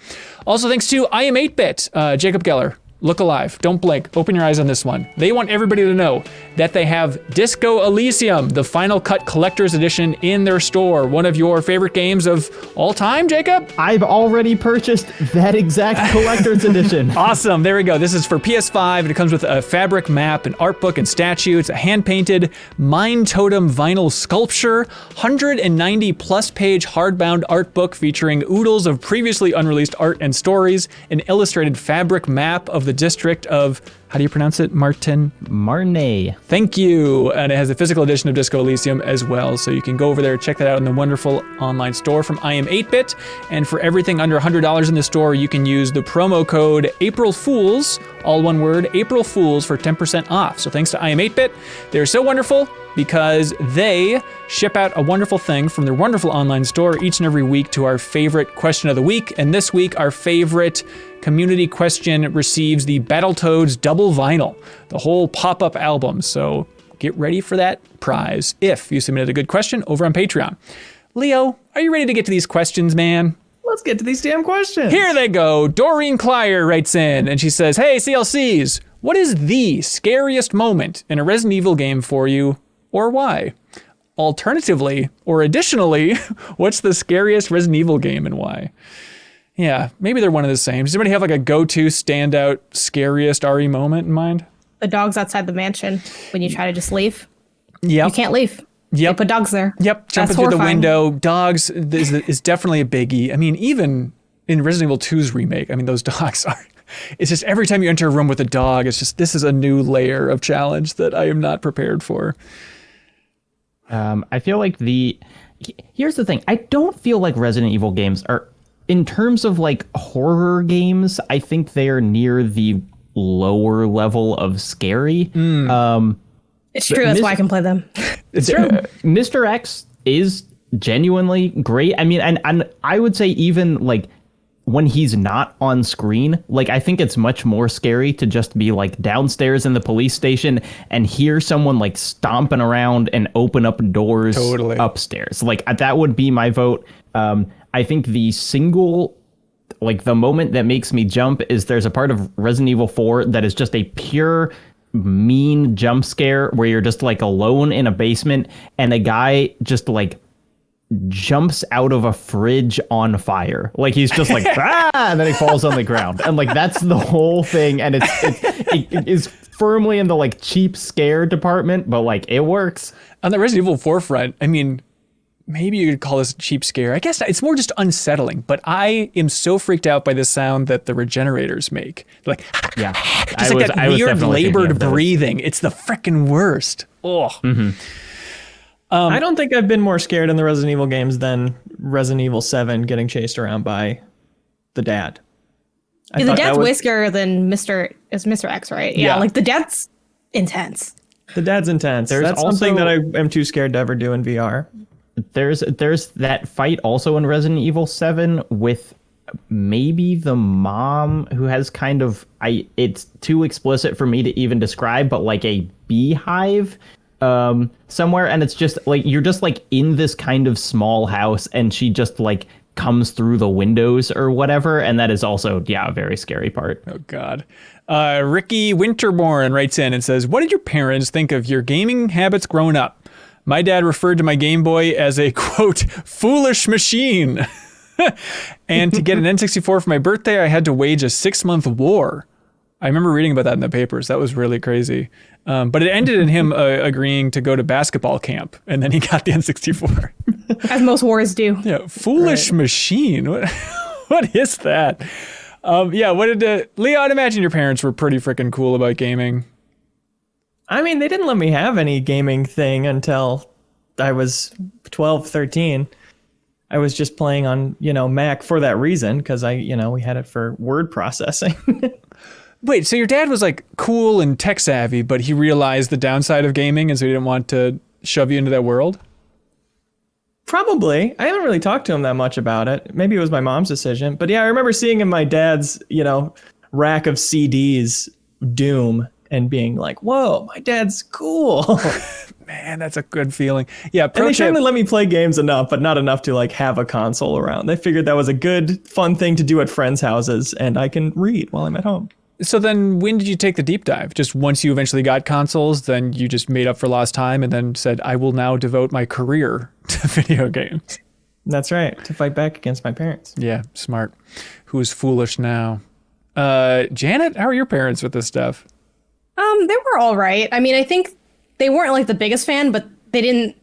Also, thanks to I Am 8-Bit, Jacob Geller. look alive. Don't blink. Open your eyes on this one. They want everybody to know that they have Disco Elysium, the Final Cut Collector's Edition, in their store. One of your favorite games of all time, Jacob? I've already purchased that exact collector's edition. Awesome. There we go. This is for PS5, and it comes with a fabric map, an art book, and statue. It's a hand-painted Mind Totem vinyl sculpture, 190-plus page hardbound art book featuring oodles of previously unreleased art and stories, an illustrated fabric map of the district of, how do you pronounce it, Martin? Marnay. Thank you. And it has a physical edition of Disco Elysium as well. So you can go over there, check that out in the wonderful online store from I Am 8-Bit. And for everything under $100 in the store, you can use the promo code April Fools, all one word, April Fools, for 10% off. So thanks to I Am 8-Bit. They're so wonderful because they ship out a wonderful thing from their wonderful online store each and every week to our favorite question of the week. And this week, our favorite community question receives the Battletoads double vinyl, the whole pop-up album. So get ready for that prize if you submitted a good question over on Patreon. Leo, are you ready to get to these questions, man? Let's get to these damn questions. Here they go. Doreen Clyer writes in and she says, hey, CLCs, what is the scariest moment in a Resident Evil game for you, or why? Alternatively, or additionally, what's the scariest Resident Evil game and why? Yeah, maybe they're one and the same. Does anybody have like a go-to standout scariest RE moment in mind? The dogs outside the mansion when you try to just leave. Yep. You can't leave. Yep. They put dogs there. Yep, jumping through the window. Dogs is definitely a biggie. I mean, even in Resident Evil 2's remake, I mean, those dogs are... It's just every time you enter a room with a dog, it's just, this is a new layer of challenge that I am not prepared for. I feel like here's the thing. I don't feel like Resident Evil games are, in terms of like horror games, I think they are near the lower level of scary. It's true. That's why I can play them. It's true. Mr. X is genuinely great. I mean, and I would say even like when he's not on screen, like I think it's much more scary to just be like downstairs in the police station and hear someone like stomping around and open up doors upstairs. Like that would be my vote. I think the moment that makes me jump is there's a part of Resident Evil 4 that is just a pure mean jump scare where you're just like alone in a basement and a guy just like jumps out of a fridge on fire. Like he's just like, and then he falls on the ground. And like, that's the whole thing. And it is firmly in the like cheap scare department, but like it works. On the Resident Evil 4 front, I mean, maybe you could call this a cheap scare. I guess it's more just unsettling, but I am so freaked out by the sound that the regenerators make. Like, yeah, just like that weird labored breathing. It's the freaking worst. Oh. Mm-hmm. I don't think I've been more scared in the Resident Evil games than Resident Evil 7 getting chased around by the dad. The dad's way scarier than Mr. X, right? Yeah, like the dad's intense. The dad's intense. That's something that I am too scared to ever do in VR. There's that fight also in Resident Evil 7 with maybe the mom who has kind of, it's too explicit for me to even describe, but like a beehive somewhere, and it's just like you're just like in this kind of small house and she just like comes through the windows or whatever, and that is also a very scary part. Oh god. Ricky Winterborn writes in and says, what did your parents think of your gaming habits growing up? My dad referred to my Game Boy as a quote foolish machine. And to get an N64 for my birthday, I had to wage a 6-month war. I remember reading about that in the papers. That was really crazy. But it ended in him agreeing to go to basketball camp, and then he got the N64. As most wars do. Yeah, foolish machine. What is that? Leo, I'd imagine your parents were pretty freaking cool about gaming. I mean, they didn't let me have any gaming thing until I was 12, 13. I was just playing on, Mac for that reason, because we had it for word processing. Wait, so your dad was like cool and tech savvy, but he realized the downside of gaming and so he didn't want to shove you into that world? Probably. I haven't really talked to him that much about it. Maybe it was my mom's decision. But yeah, I remember seeing in my dad's, rack of CDs, Doom, and being like, whoa, my dad's cool. Man, that's a good feeling. Yeah, and they certainly let me play games enough, but not enough to like have a console around. They figured that was a good, fun thing to do at friends' houses, and I can read while I'm at home. So then when did you take the deep dive? Just once you eventually got consoles, then you just made up for lost time and then said, I will now devote my career to video games. That's right. To fight back against my parents. Yeah, smart. Who is foolish now? Janet, how are your parents with this stuff? They were all right. I mean, I think they weren't like the biggest fan, but they didn't,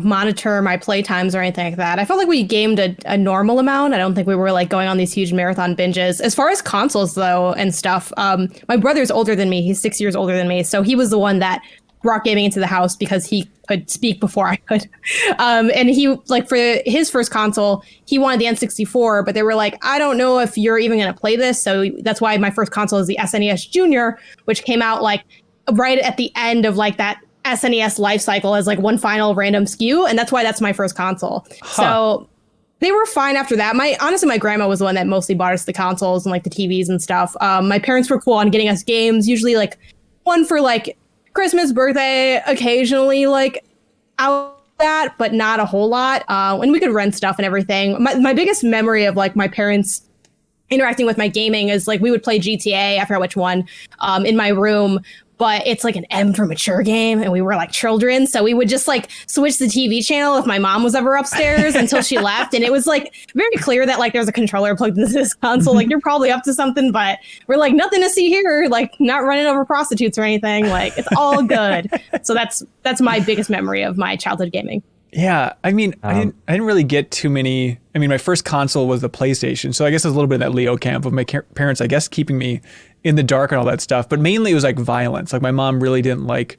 monitor my play times or anything like that. I felt like we gamed a normal amount. I don't think we were like going on these huge marathon binges. As far as consoles though and stuff, my brother's older than me. He's 6 years older than me. So he was the one that brought gaming into the house because he could speak before I could. And he, like, for his first console, he wanted the N64, but they were like, I don't know if you're even going to play this. So that's why my first console is the SNES Junior, which came out like right at the end of like that SNES life cycle as like one final random SKU. And that's why that's my first console. So they were fine after that. Honestly, my grandma was the one that mostly bought us the consoles and like the TVs and stuff. My parents were cool on getting us games, usually like one for like Christmas, birthday, occasionally like out that, but not a whole lot. And we could rent stuff and everything. My biggest memory of like my parents interacting with my gaming is like we would play GTA, I forgot which one, in my room. But it's like an M for mature game, and we were like children, so we would just like switch the TV channel if my mom was ever upstairs until she left, and it was like very clear that like there's a controller plugged into this console, like you're probably up to something, but we're like nothing to see here, like not running over prostitutes or anything, like it's all good. So that's my biggest memory of my childhood gaming. Yeah, I mean, I didn't really get too many. I mean, my first console was the PlayStation, so I guess there's a little bit of that Leo camp of my parents, I guess, keeping me in the dark and all that stuff. But mainly it was like violence. Like my mom really didn't like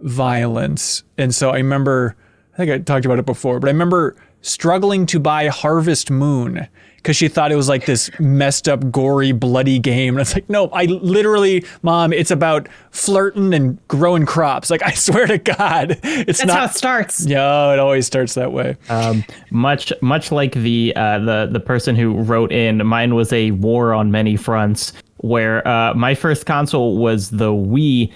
violence, and so I remember, I think I talked about it before, but I remember struggling to buy Harvest Moon because she thought it was like this messed up, gory, bloody game. And it's like, no, I literally, Mom, it's about flirting and growing crops. Like, I swear to God, That's how it starts. Yeah, it always starts that way. Much like the person who wrote in, mine was a war on many fronts. Where my first console was the Wii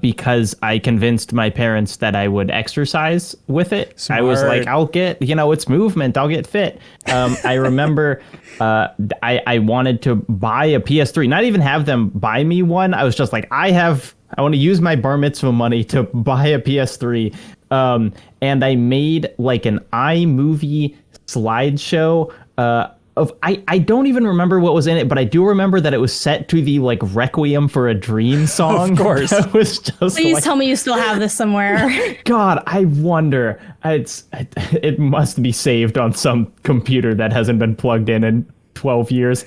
because I convinced my parents that I would exercise with it. Smart. I was like, I'll get, it's movement, I'll get fit. I remember I wanted to buy a PS3, not even have them buy me one. I was just like, I want to use my bar mitzvah money to buy a PS3. And I made like an iMovie slideshow I don't even remember what was in it, but I do remember that it was set to the like Requiem for a Dream song. Of course. It was just Please tell me you still have this somewhere. God, I wonder. It must be saved on some computer that hasn't been plugged in 12 years.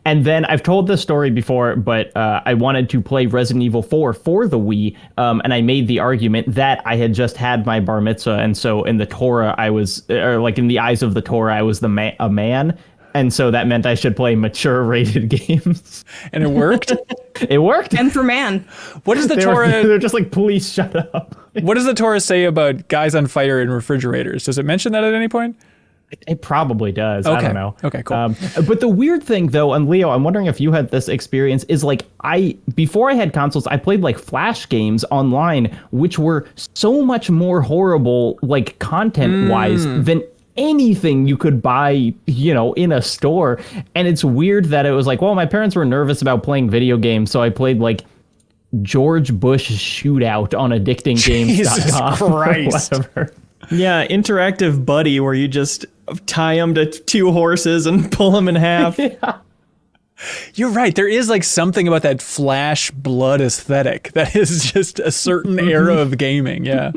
And then I've told this story before, but I wanted to play Resident Evil 4 for the Wii, and I made the argument that I had just had my bar mitzvah, and so in the Torah I was, or like in the eyes of the Torah, I was a man, and so that meant I should play mature rated games. And it worked? It worked. And for man. What does the Torah... They're just like, please shut up. What does the Torah say about guys on fire in refrigerators? Does it mention that at any point? It probably does. Okay. I don't know. Okay, cool. But the weird thing, though, and Leo, I'm wondering if you had this experience, is like before I had consoles, I played like Flash games online, which were so much more horrible, like content-wise, than anything you could buy, in a store. And it's weird that it was like, well, my parents were nervous about playing video games, so I played like George Bush Shootout on addictinggames.com. Jesus Christ. Whatever. Yeah, interactive buddy where you just tie them to two horses and pull them in half. Yeah. You're right. There is like something about that Flash blood aesthetic that is just a certain era of gaming. Yeah.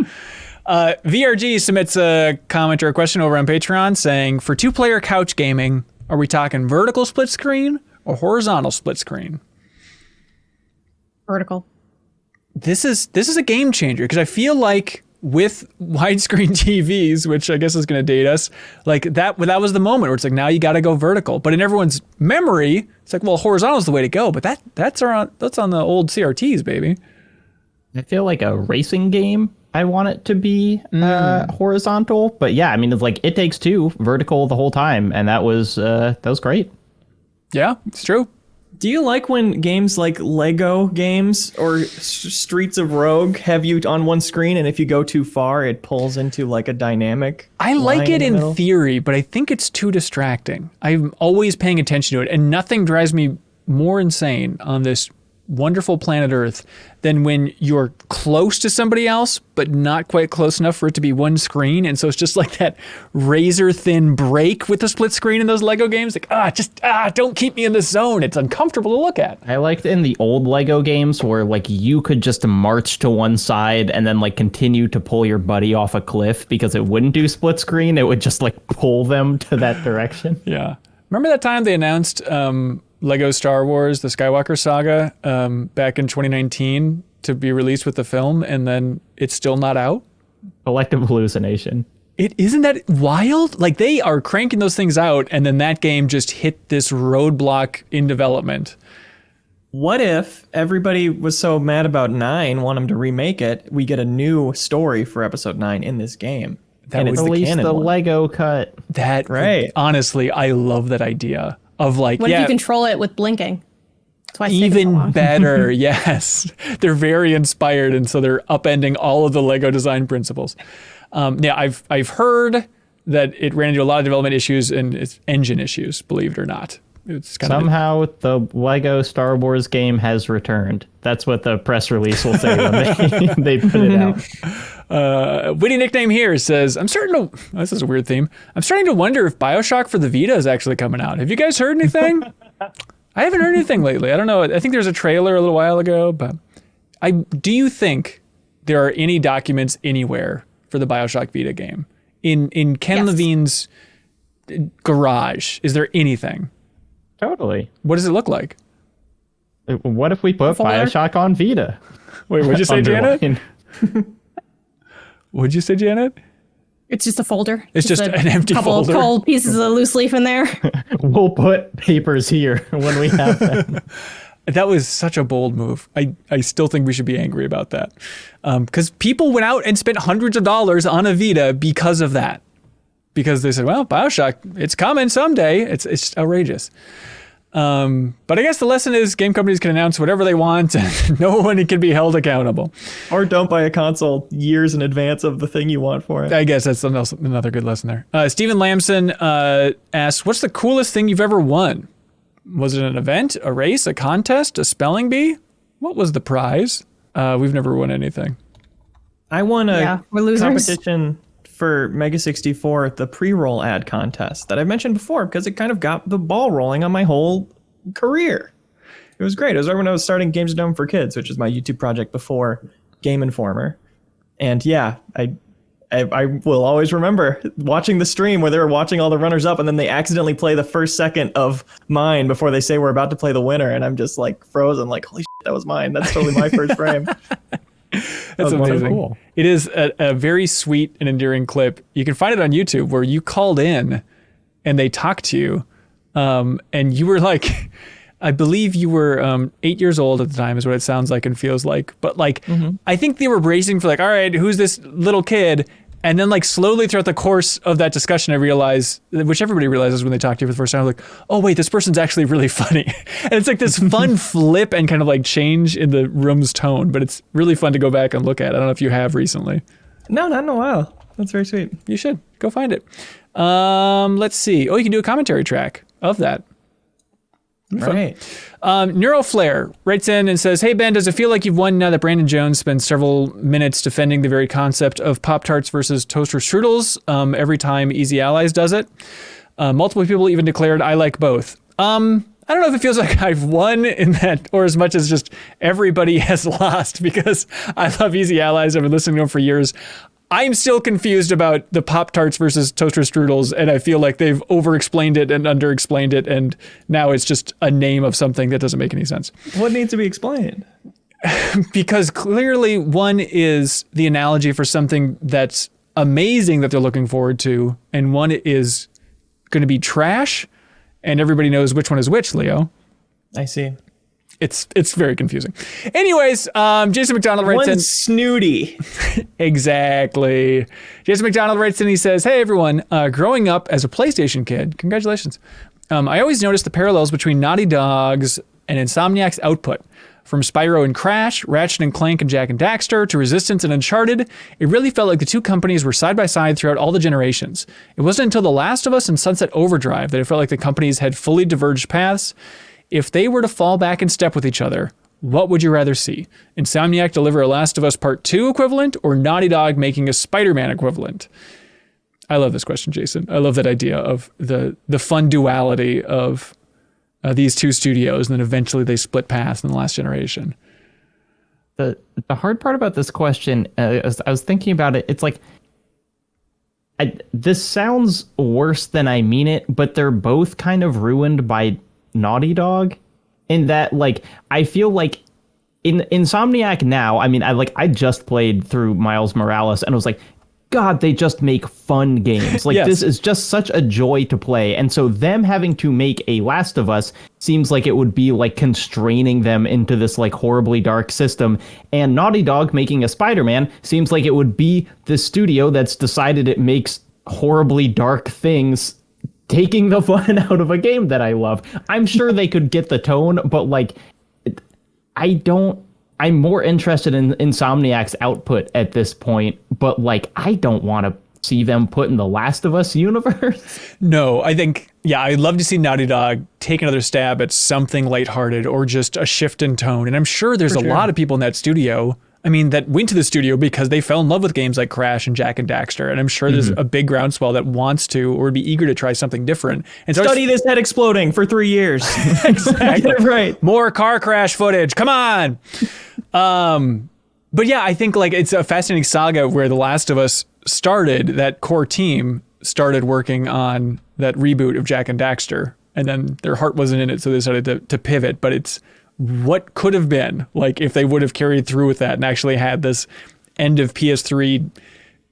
VRG submits a comment or a question over on Patreon saying, for 2-player couch gaming, are we talking vertical split screen or horizontal split screen? Vertical. This is a game changer because I feel like with widescreen TVs, which I guess is going to date us, like that was the moment where it's like, now you got to go vertical. But in everyone's memory, it's like, well, horizontal is the way to go. But that's on the old CRTs, baby. I feel like a racing game, I want it to be horizontal. But yeah, I mean, it's like It Takes Two, vertical the whole time. And that was great. Yeah, it's true. Do you like when games like Lego games or Streets of Rogue have you on one screen, and if you go too far, it pulls into like a dynamic? I like it in middle? theory, but I think it's too distracting. I'm always paying attention to it, and nothing drives me more insane on this wonderful planet Earth than when you're close to somebody else, but not quite close enough for it to be one screen. And so it's just like that razor thin break with the split screen in those Lego games. Like, don't keep me in this zone. It's uncomfortable to look at. I liked in the old Lego games where like you could just march to one side and then like continue to pull your buddy off a cliff because it wouldn't do split screen. It would just like pull them to that direction. Yeah. Remember that time they announced Lego Star Wars, the Skywalker saga, back in 2019 to be released with the film, and then it's still not out? Collective hallucination. Isn't that wild? Like, they are cranking those things out, and then that game just hit this roadblock in development. What if everybody was so mad about 9, want them to remake it, we get a new story for episode 9 in this game? That it's would the Release canon the one. Lego cut. That, Right. honestly, I love that idea of like, What if you control it with blinking? That's why it's taking so even long. better. Yes. They're very inspired, and so they're upending all of the Lego design principles. I've heard that it ran into a lot of development issues and it's engine issues, believe it or not. It's kind Somehow the Lego Star Wars game has returned. That's what the press release will say when they put it out. witty nickname here says, this is a weird theme. I'm starting to wonder if BioShock for the Vita is actually coming out. Have you guys heard anything? I haven't heard anything lately. I don't know. I think there's a trailer a little while ago, but do you think there are any documents anywhere for the BioShock Vita game? In Ken Yes. Levine's garage, is there anything? Totally. What does it look like? What if we put Folder? BioShock on Vita? Wait, what'd you say, Janet? Underline. What'd you say, Janet? It's just a folder. It's just a an empty couple folder. Couple pieces of loose leaf in there. We'll put papers here when we have them. That was such a bold move. I still think we should be angry about that. Because people went out and spent hundreds of dollars on a Vita because of that. Because they said, well, BioShock, it's coming someday. It's outrageous. But I guess the lesson is game companies can announce whatever they want and no one can be held accountable. Or don't buy a console years in advance of the thing you want for it. I guess that's another good lesson there. Stephen Lamson asks, what's the coolest thing you've ever won? Was it an event, a race, a contest, a spelling bee? What was the prize? We've never won anything. I won a we're losers. competition for Mega 64, the pre-roll ad contest that I mentioned before, because it kind of got the ball rolling on my whole career. It was great. It was right when I was starting Games Dome for Kids, which is my YouTube project before Game Informer. And yeah, I will always remember watching the stream where they were watching all the runners up and then they accidentally play the first second of mine before they say we're about to play the winner. And I'm just like frozen, like, holy shit, that was mine. That's totally my first frame. That's amazing. cool. It is a very sweet and endearing clip. You can find it on YouTube where you called in and they talked to you. And you were like, I believe you were 8 years old at the time is what it sounds like and feels like. But like, I think they were bracing for like, all right, who's this little kid? And then like slowly throughout the course of that discussion, I realized, which everybody realizes when they talk to you for the first time, like, oh wait, this person's actually really funny. And it's like this fun flip and kind of like change in the room's tone, but it's really fun to go back and look at. I don't know if you have recently. No, not in a while. That's very sweet. You should go find it. Let's see. Oh, you can do a commentary track of that. Right. Neuroflare writes in and says, hey, Ben, does it feel like you've won now that Brandon Jones spends several minutes defending the very concept of Pop-Tarts versus toaster strudels every time Easy Allies does it? Multiple people even declared, I like both. I don't know if it feels like I've won in that, or as much as just everybody has lost, because I love Easy Allies. I've been listening to them for years. I'm still confused about the Pop-Tarts versus toaster strudels, and I feel like they've over-explained it and under-explained it, and now it's just a name of something that doesn't make any sense. What needs to be explained? Because clearly one is the analogy for something that's amazing that they're looking forward to, and one is going to be trash, and everybody knows which one is which, Leo. I see. It's very confusing. Anyways, Jason McDonald writes in. One's snooty. Exactly. Jason McDonald writes in, he says, hey everyone, growing up as a PlayStation kid, congratulations. I always noticed the parallels between Naughty Dog's and Insomniac's output. From Spyro and Crash, Ratchet and Clank and Jak and Daxter, to Resistance and Uncharted, it really felt like the two companies were side by side throughout all the generations. It wasn't until The Last of Us and Sunset Overdrive that it felt like the companies had fully diverged paths. If they were to fall back in step with each other, what would you rather see? Insomniac deliver a Last of Us Part 2 equivalent or Naughty Dog making a Spider-Man equivalent? I love this question, Jason. I love that idea of the fun duality of these two studios, and then eventually they split paths in the last generation. The hard part about this question, I was thinking about it, it's like, this sounds worse than I mean it, but they're both kind of ruined by Naughty Dog, in that, like, I feel like in Insomniac now, I mean, I just played through Miles Morales and I was like, God, they just make fun games. Like, yes. This is just such a joy to play. And so them having to make a Last of Us seems like it would be like constraining them into this like horribly dark system. And Naughty Dog making a Spider-Man seems like it would be the studio that's decided it makes horribly dark things, taking the fun out of a game that I love. I'm sure they could get the tone, but like, I'm more interested in Insomniac's output at this point, but like, I don't want to see them put in the Last of Us universe. No, I think, yeah, I'd love to see Naughty Dog take another stab at something lighthearted or just a shift in tone. And I'm sure there's a lot of people in that studio, I mean, that went to the studio because they fell in love with games like Crash and Jak and Daxter. And I'm sure there's a big groundswell that wants to or would be eager to try something different. And so Study this head exploding for 3 years. Exactly. Get it right. More car crash footage. Come on. But yeah, I think like it's a fascinating saga where The Last of Us started, that core team started working on that reboot of Jak and Daxter, and then their heart wasn't in it, so they decided to pivot. But it's what could have been, like, if they would have carried through with that and actually had this end of PS3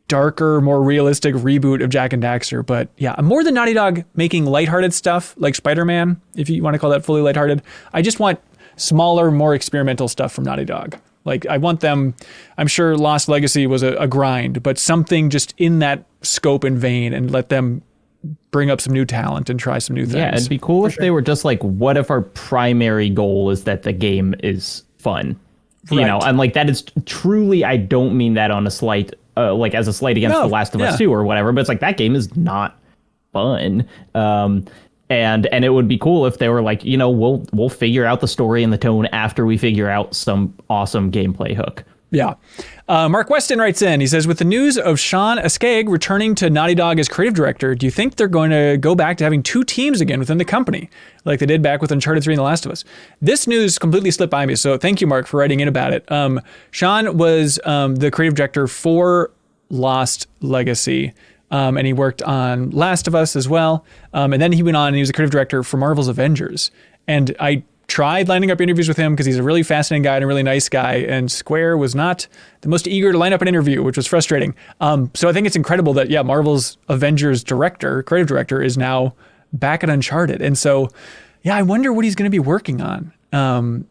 darker, more realistic reboot of Jak and Daxter. But yeah, more than Naughty Dog making lighthearted stuff like Spider-Man, if you want to call that fully lighthearted, I just want smaller, more experimental stuff from Naughty Dog. Like, I want them, I'm sure Lost Legacy was a grind, but something just in that scope and vein, and let them bring up some new talent and try some new things. Yeah, it'd be cool if they were just like, what if our primary goal is that the game is fun? You know, and like, that is truly, I don't mean that on a slight, like as a slight against The Last of Us 2 or whatever, but it's like, that game is not fun. And it would be cool if they were like, you know, we'll figure out the story and the tone after we figure out some awesome gameplay hook. Yeah. Mark Weston writes in, he says, with the news of Sean Askeig returning to Naughty Dog as creative director, do you think they're going to go back to having two teams again within the company, like they did back with Uncharted 3 and The Last of Us? This news completely slipped by me, so thank you, Mark, for writing in about it. Sean was the creative director for Lost Legacy, and he worked on Last of Us as well. And then he went on and he was the creative director for Marvel's Avengers. And I tried lining up interviews with him because he's a really fascinating guy and a really nice guy, and Square was not the most eager to line up an interview, which was frustrating. So I think it's incredible that, yeah, Marvel's Avengers creative director is now back at Uncharted. And so, yeah, I wonder what he's going to be working on.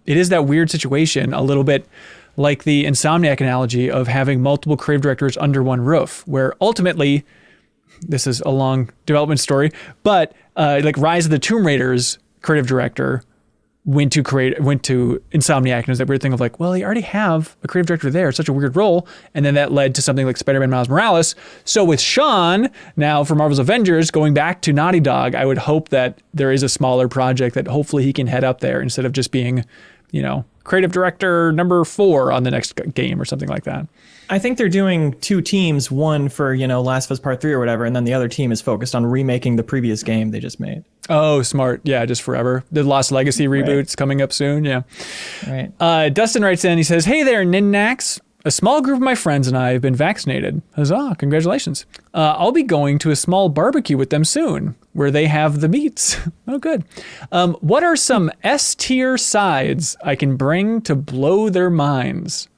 It is that weird situation, a little bit like the Insomniac analogy of having multiple creative directors under one roof, where ultimately, this is a long development story, but like Rise of the Tomb Raider's creative director went to Insomniac, and it was that weird thing of like, well, you already have a creative director there. It's such a weird role. And then that led to something like Spider-Man Miles Morales. So with Sean now for Marvel's Avengers going back to Naughty Dog, I would hope that there is a smaller project that hopefully he can head up there instead of just being, you know, creative director number 4 on the next game or something like that. I think they're doing 2 teams, one for, you know, Last of Us Part 3 or whatever, and then the other team is focused on remaking the previous game they just made. Oh, smart. Yeah, just forever. The Lost Legacy reboot's coming up soon. Yeah. Right. Dustin writes in, he says, hey there, MinnMax. A small group of my friends and I have been vaccinated. Huzzah, congratulations. I'll be going to a small barbecue with them soon where they have the meats. Oh, good. What are some S-tier sides I can bring to blow their minds?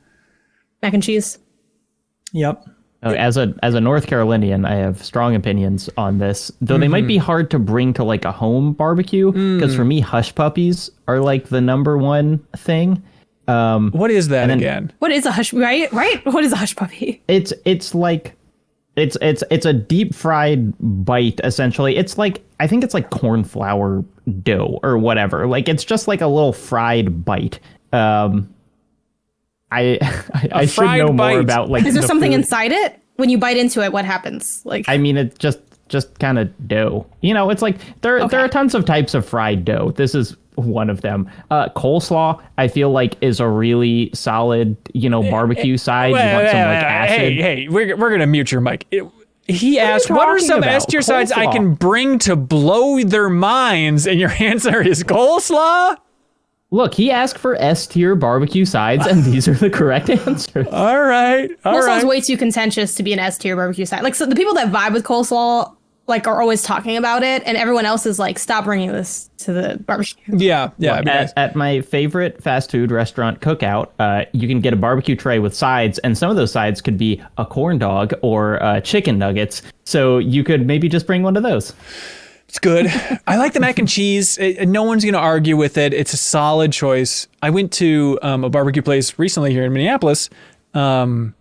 Mac and cheese. Yep. As a North Carolinian, I have strong opinions on this, though they might be hard to bring to like a home barbecue, because for me, hush puppies are like the number one thing. What is that again? What is a hush? Right. What is a hush puppy? It's like it's a deep fried bite essentially. It's like, I think it's like corn flour dough or whatever. Like, it's just like a little fried bite. I should know more about like. Is there something food. inside it? When you bite into it, what happens? Like, I mean, it's just kind of dough. You know, it's like there are tons of types of fried dough. This is one of them. Coleslaw, I feel like, is a really solid, barbecue side. You want some like acid. Hey, we're gonna mute your mic. He asked, what are some S tier sides I can bring to blow their minds? And your answer is coleslaw? Look, he asked for S tier barbecue sides, and these are the correct answers. All right. Coleslaw's way too contentious to be an S tier barbecue side. Like, so the people that vibe with coleslaw, like, are always talking about it, and everyone else is like, stop bringing this to the barbecue. Yeah. At my favorite fast food restaurant, Cookout, you can get a barbecue tray with sides, and some of those sides could be a corn dog or chicken nuggets. So you could maybe just bring one of those. It's good. I like the mac and cheese. No one's going to argue with it. It's a solid choice. I went to a barbecue place recently here in Minneapolis, and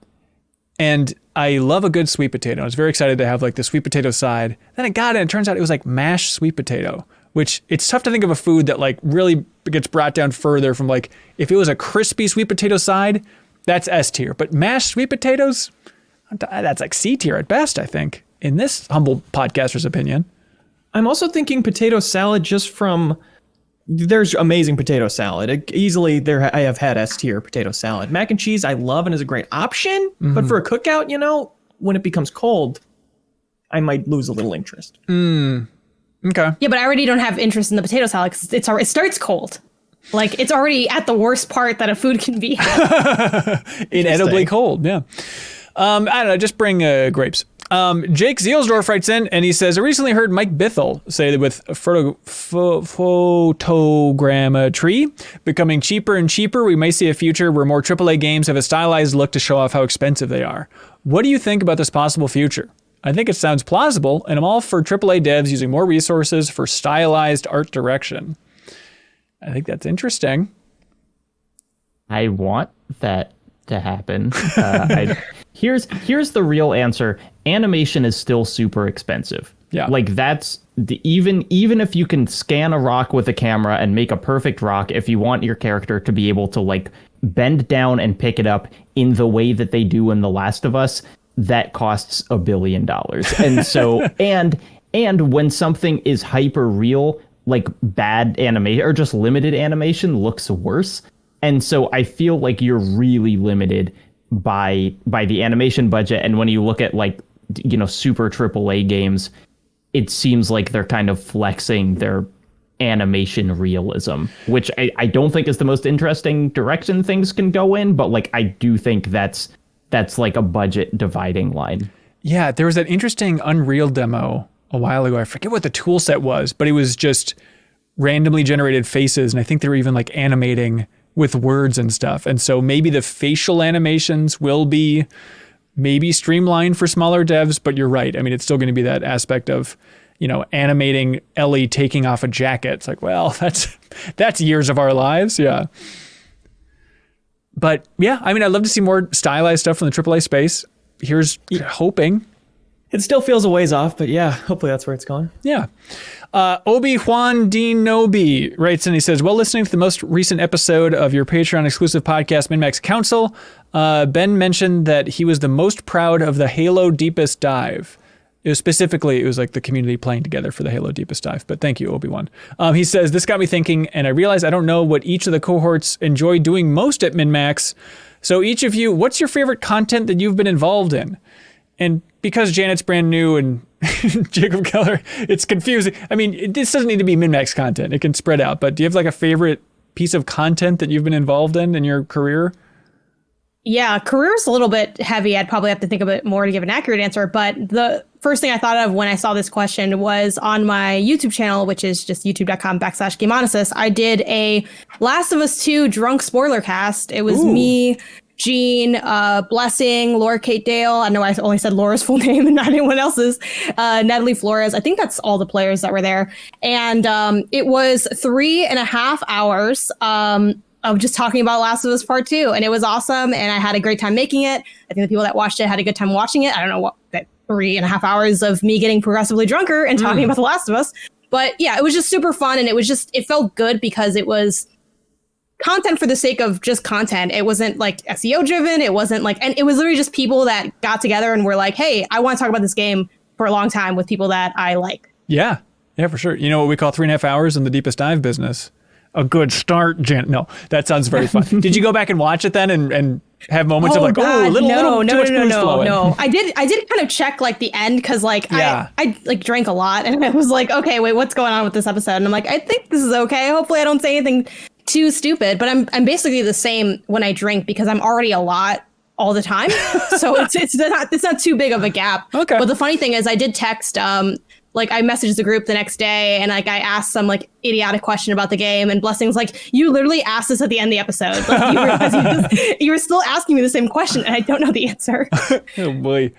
I love a good sweet potato. I was very excited to have like the sweet potato side. Then I got it, and it turns out it was like mashed sweet potato, which it's tough to think of a food that like really gets brought down further from like, if it was a crispy sweet potato side, that's S tier. But mashed sweet potatoes, that's like C tier at best, I think, in this humble podcaster's opinion. I'm also thinking potato salad just from, there's amazing potato salad. I have had S tier potato salad. Mac and cheese I love and is a great option, but for a cookout, when it becomes cold, I might lose a little interest. Okay. Yeah, but I already don't have interest in the potato salad because it starts cold. Like, it's already at the worst part that a food can be. Inedibly cold, yeah. I don't know, just bring grapes. Jake Zielsdorf writes in and he says, I recently heard Mike Bithell say that with photogrammetry becoming cheaper and cheaper, we may see a future where more AAA games have a stylized look to show off how expensive they are. What do you think about this possible future? I think it sounds plausible, and I'm all for AAA devs using more resources for stylized art direction. I think that's interesting. I want that to happen. Here's the real answer. Animation is still super expensive. Yeah. Like, that's even if you can scan a rock with a camera and make a perfect rock, if you want your character to be able to like bend down and pick it up in the way that they do in The Last of Us, that costs $1 billion. And so and when something is hyper real, like bad animation or just limited animation looks worse. And so I feel like you're really limited by the animation budget. And when you look at like, super AAA games, it seems like they're kind of flexing their animation realism, which I don't think is the most interesting direction things can go in. But like, I do think that's like a budget dividing line. Yeah, there was that interesting Unreal demo a while ago. I forget what the tool set was, but it was just randomly generated faces. And I think they were even like animating with words and stuff. And so maybe the facial animations will be maybe streamlined for smaller devs, but you're right. I mean, it's still going to be that aspect of, animating Ellie taking off a jacket. It's like, well, that's years of our lives. Yeah. But yeah, I mean, I'd love to see more stylized stuff from the AAA space. Here's hoping. It still feels a ways off, but yeah, hopefully that's where it's going. Yeah. Obi-Juan Dinobi writes in, he says, while listening to the most recent episode of your Patreon exclusive podcast, MinnMax Council, Ben mentioned that he was the most proud of the Halo Deepest Dive. It was like the community playing together for the Halo Deepest Dive. But thank you, Obi-Wan. He says, this got me thinking, and I realized I don't know what each of the cohorts enjoy doing most at MinnMax. So each of you, what's your favorite content that you've been involved in? And because Janet's brand new and Jacob Keller, it's confusing. I mean, this doesn't need to be MinnMax content. It can spread out. But do you have like a favorite piece of content that you've been involved in your career? Yeah, career's a little bit heavy. I'd probably have to think of it more to give an accurate answer. But the first thing I thought of when I saw this question was on my YouTube channel, which is just youtube.com/Gameonasis. I did a Last of Us 2 drunk spoiler cast. It was me, Jean, Blessing, Laura Kate Dale. I know I only said Laura's full name and not anyone else's. Natalie Flores. I think that's all the players that were there. And it was 3.5 hours of just talking about Last of Us Part 2. And it was awesome. And I had a great time making it. I think the people that watched it had a good time watching it. I don't know what that 3.5 hours of me getting progressively drunker and talking about The Last of Us. But yeah, it was just super fun. And it felt good because it was content for the sake of just content. It wasn't like SEO driven. It wasn't like, and it was literally just people that got together and were like, hey, I want to talk about this game for a long time with people that I like. Yeah, for sure. You know what we call 3.5 hours in the Deepest Dive business? a good start, Jan. No, that sounds very fun. Did you go back and watch it then and have moments of like, God, oh, a little too much booze flowing? No. I did kind of check like the end because like I like drank a lot and I was like, okay, wait, what's going on with this episode? And I'm like, I think this is okay. Hopefully I don't say anything too stupid, but I'm basically the same when I drink because I'm already a lot all the time. So it's not too big of a gap. Okay. But the funny thing is I did text like I messaged the group the next day and like I asked some like idiotic question about the game and Blessing's like, you literally asked this at the end of the episode. Like, you were still asking me the same question and I don't know the answer. Oh boy.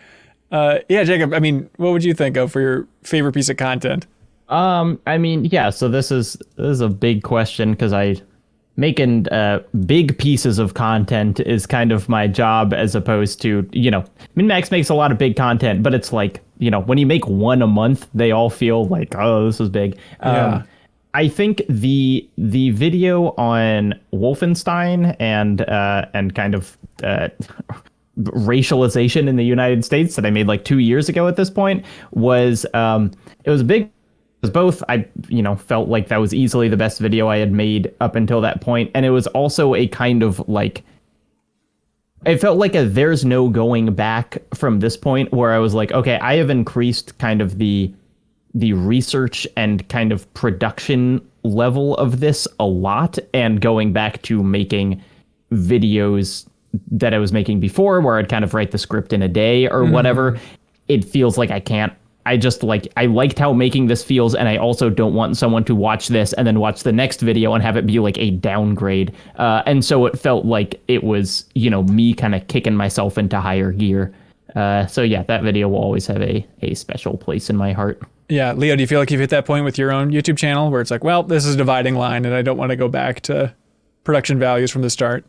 Yeah, Jacob, I mean, what would you think of for your favorite piece of content? I mean, yeah, so this is a big question because making big pieces of content is kind of my job as opposed to, MinnMax makes a lot of big content, but it's like, when you make one a month, they all feel like, oh, this is big. Yeah. I think the video on Wolfenstein and kind of racialization in the United States that I made like 2 years ago at this point was it was big. Because both, I felt like that was easily the best video I had made up until that point, and it was also a kind of like, it felt like there's no going back from this point where I was like, okay, I have increased kind of the research and kind of production level of this a lot, and going back to making videos that I was making before where I'd kind of write the script in a day or whatever, it feels like I liked how making this feels, and I also don't want someone to watch this and then watch the next video and have it be like a downgrade. And so it felt like it was, me kind of kicking myself into higher gear. So yeah, that video will always have a special place in my heart. Yeah, Leo, do you feel like you've hit that point with your own YouTube channel where it's like, well, this is a dividing line and I don't want to go back to production values from the start?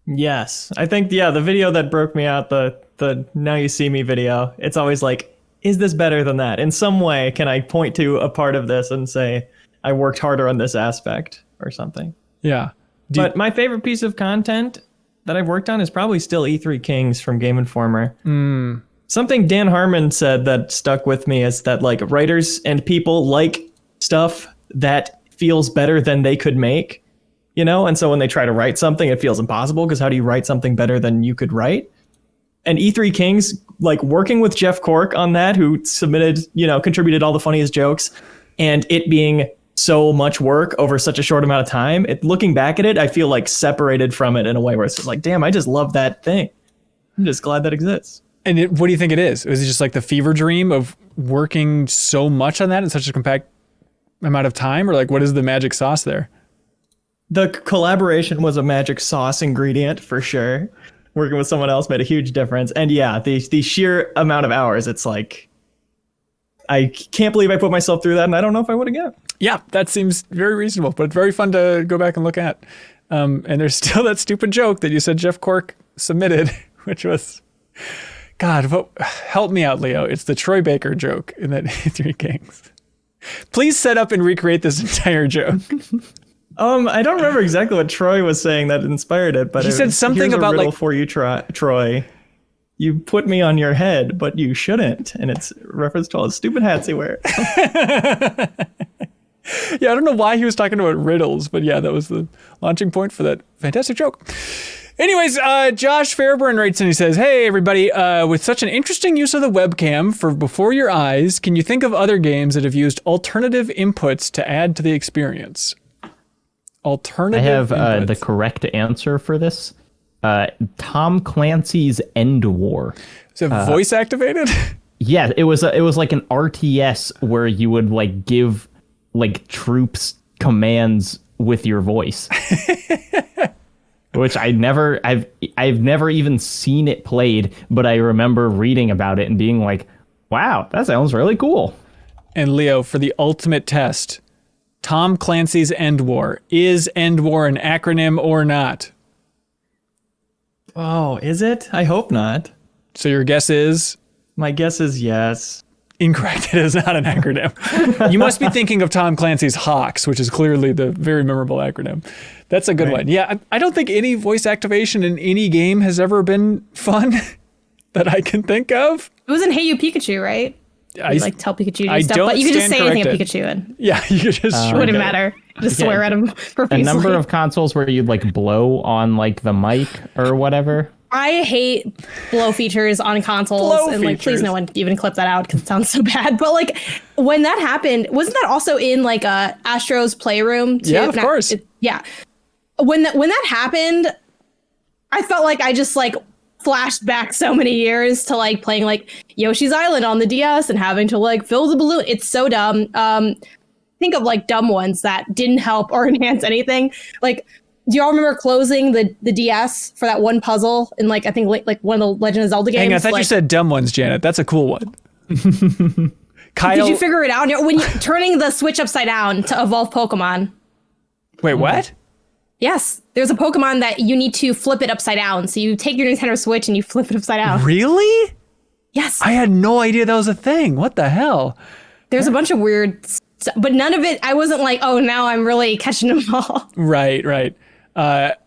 Yes. I think, the video that broke me out, the Now You See Me video, it's always like, is this better than that? In some way, can I point to a part of this and say, I worked harder on this aspect or something? Yeah. But my favorite piece of content that I've worked on is probably still E3 Kings from Game Informer. Something Dan Harmon said that stuck with me is that like writers and people like stuff that feels better than they could make, And so when they try to write something, it feels impossible because how do you write something better than you could write? And E3 Kings, like working with Jeff Cork on that, who submitted, contributed all the funniest jokes, and it being so much work over such a short amount of time, looking back at it, I feel like separated from it in a way where it's just like, damn, I just love that thing. I'm just glad that exists. And what do you think it is? Is it just like the fever dream of working so much on that in such a compact amount of time? Or like, what is the magic sauce there? The collaboration was a magic sauce ingredient for sure. Working with someone else made a huge difference. And yeah, the sheer amount of hours, it's like, I can't believe I put myself through that, and I don't know if I would again. Yeah, that seems very reasonable, but it's very fun to go back and look at. And there's still that stupid joke that you said Jeff Cork submitted, which was, God, help me out, Leo. It's the Troy Baker joke in that Three Kings. Please set up and recreate this entire joke. I don't remember exactly what Troy was saying that inspired it, but he said something about like, for you, Troy. You put me on your head, but you shouldn't, and it's reference to all the stupid hats he wears. Yeah, I don't know why he was talking about riddles, but yeah, that was the launching point for that fantastic joke. Anyways, Josh Fairburn writes in, he says, hey, everybody, with such an interesting use of the webcam for Before Your Eyes, can you think of other games that have used alternative inputs to add to the experience? Alternative I have inputs. The correct answer for this. Tom Clancy's End War. Is it voice activated? Yeah, it was like an RTS where you would like give like troops commands with your voice. Which I've never even seen it played, but I remember reading about it and being like, wow, that sounds really cool. And Leo, for the ultimate test, Tom Clancy's End War. Is End War an acronym or not? Oh, is it? I hope not. So your guess is? My guess is yes. Incorrect. It is not an acronym. You must be thinking of Tom Clancy's Hawks, which is clearly the very memorable acronym. That's a good one. Yeah, I don't think any voice activation in any game has ever been fun that I can think of. It was in Hey You Pikachu, right? like tell Pikachu to do I stuff, don't but you could just stand say anything at corrected. Pikachu and Yeah, you could just. it wouldn't matter. Just swear at him a profusely. number of consoles where you'd like blow on like the mic or whatever. I hate blow features on consoles, Blow and like, please features. no one even clip that out because it sounds so bad. But like, when that happened, wasn't that also in like Astro's Playroom too? Yeah, of course. Yeah. When that happened, I felt like I just like flashed back so many years to like playing like Yoshi's Island on the DS and having to like fill the balloon. It's so dumb. Think of like dumb ones that didn't help or enhance anything. Like, do y'all remember closing the DS for that one puzzle in like I think like one of the Legend of Zelda games? Hang on, I thought you Like, said dumb ones, Janet. That's a cool one. Kyle, did you figure it out? When you turning the Switch upside down to evolve Pokemon? wait, what? Yes, there's a Pokemon that you need to flip it upside down. So you take your Nintendo Switch and you flip it upside down. Really? Yes, I had no idea that was a thing. What the hell? there's a bunch of weird, but none of it. I wasn't like, oh, now I'm really catching them all. Right.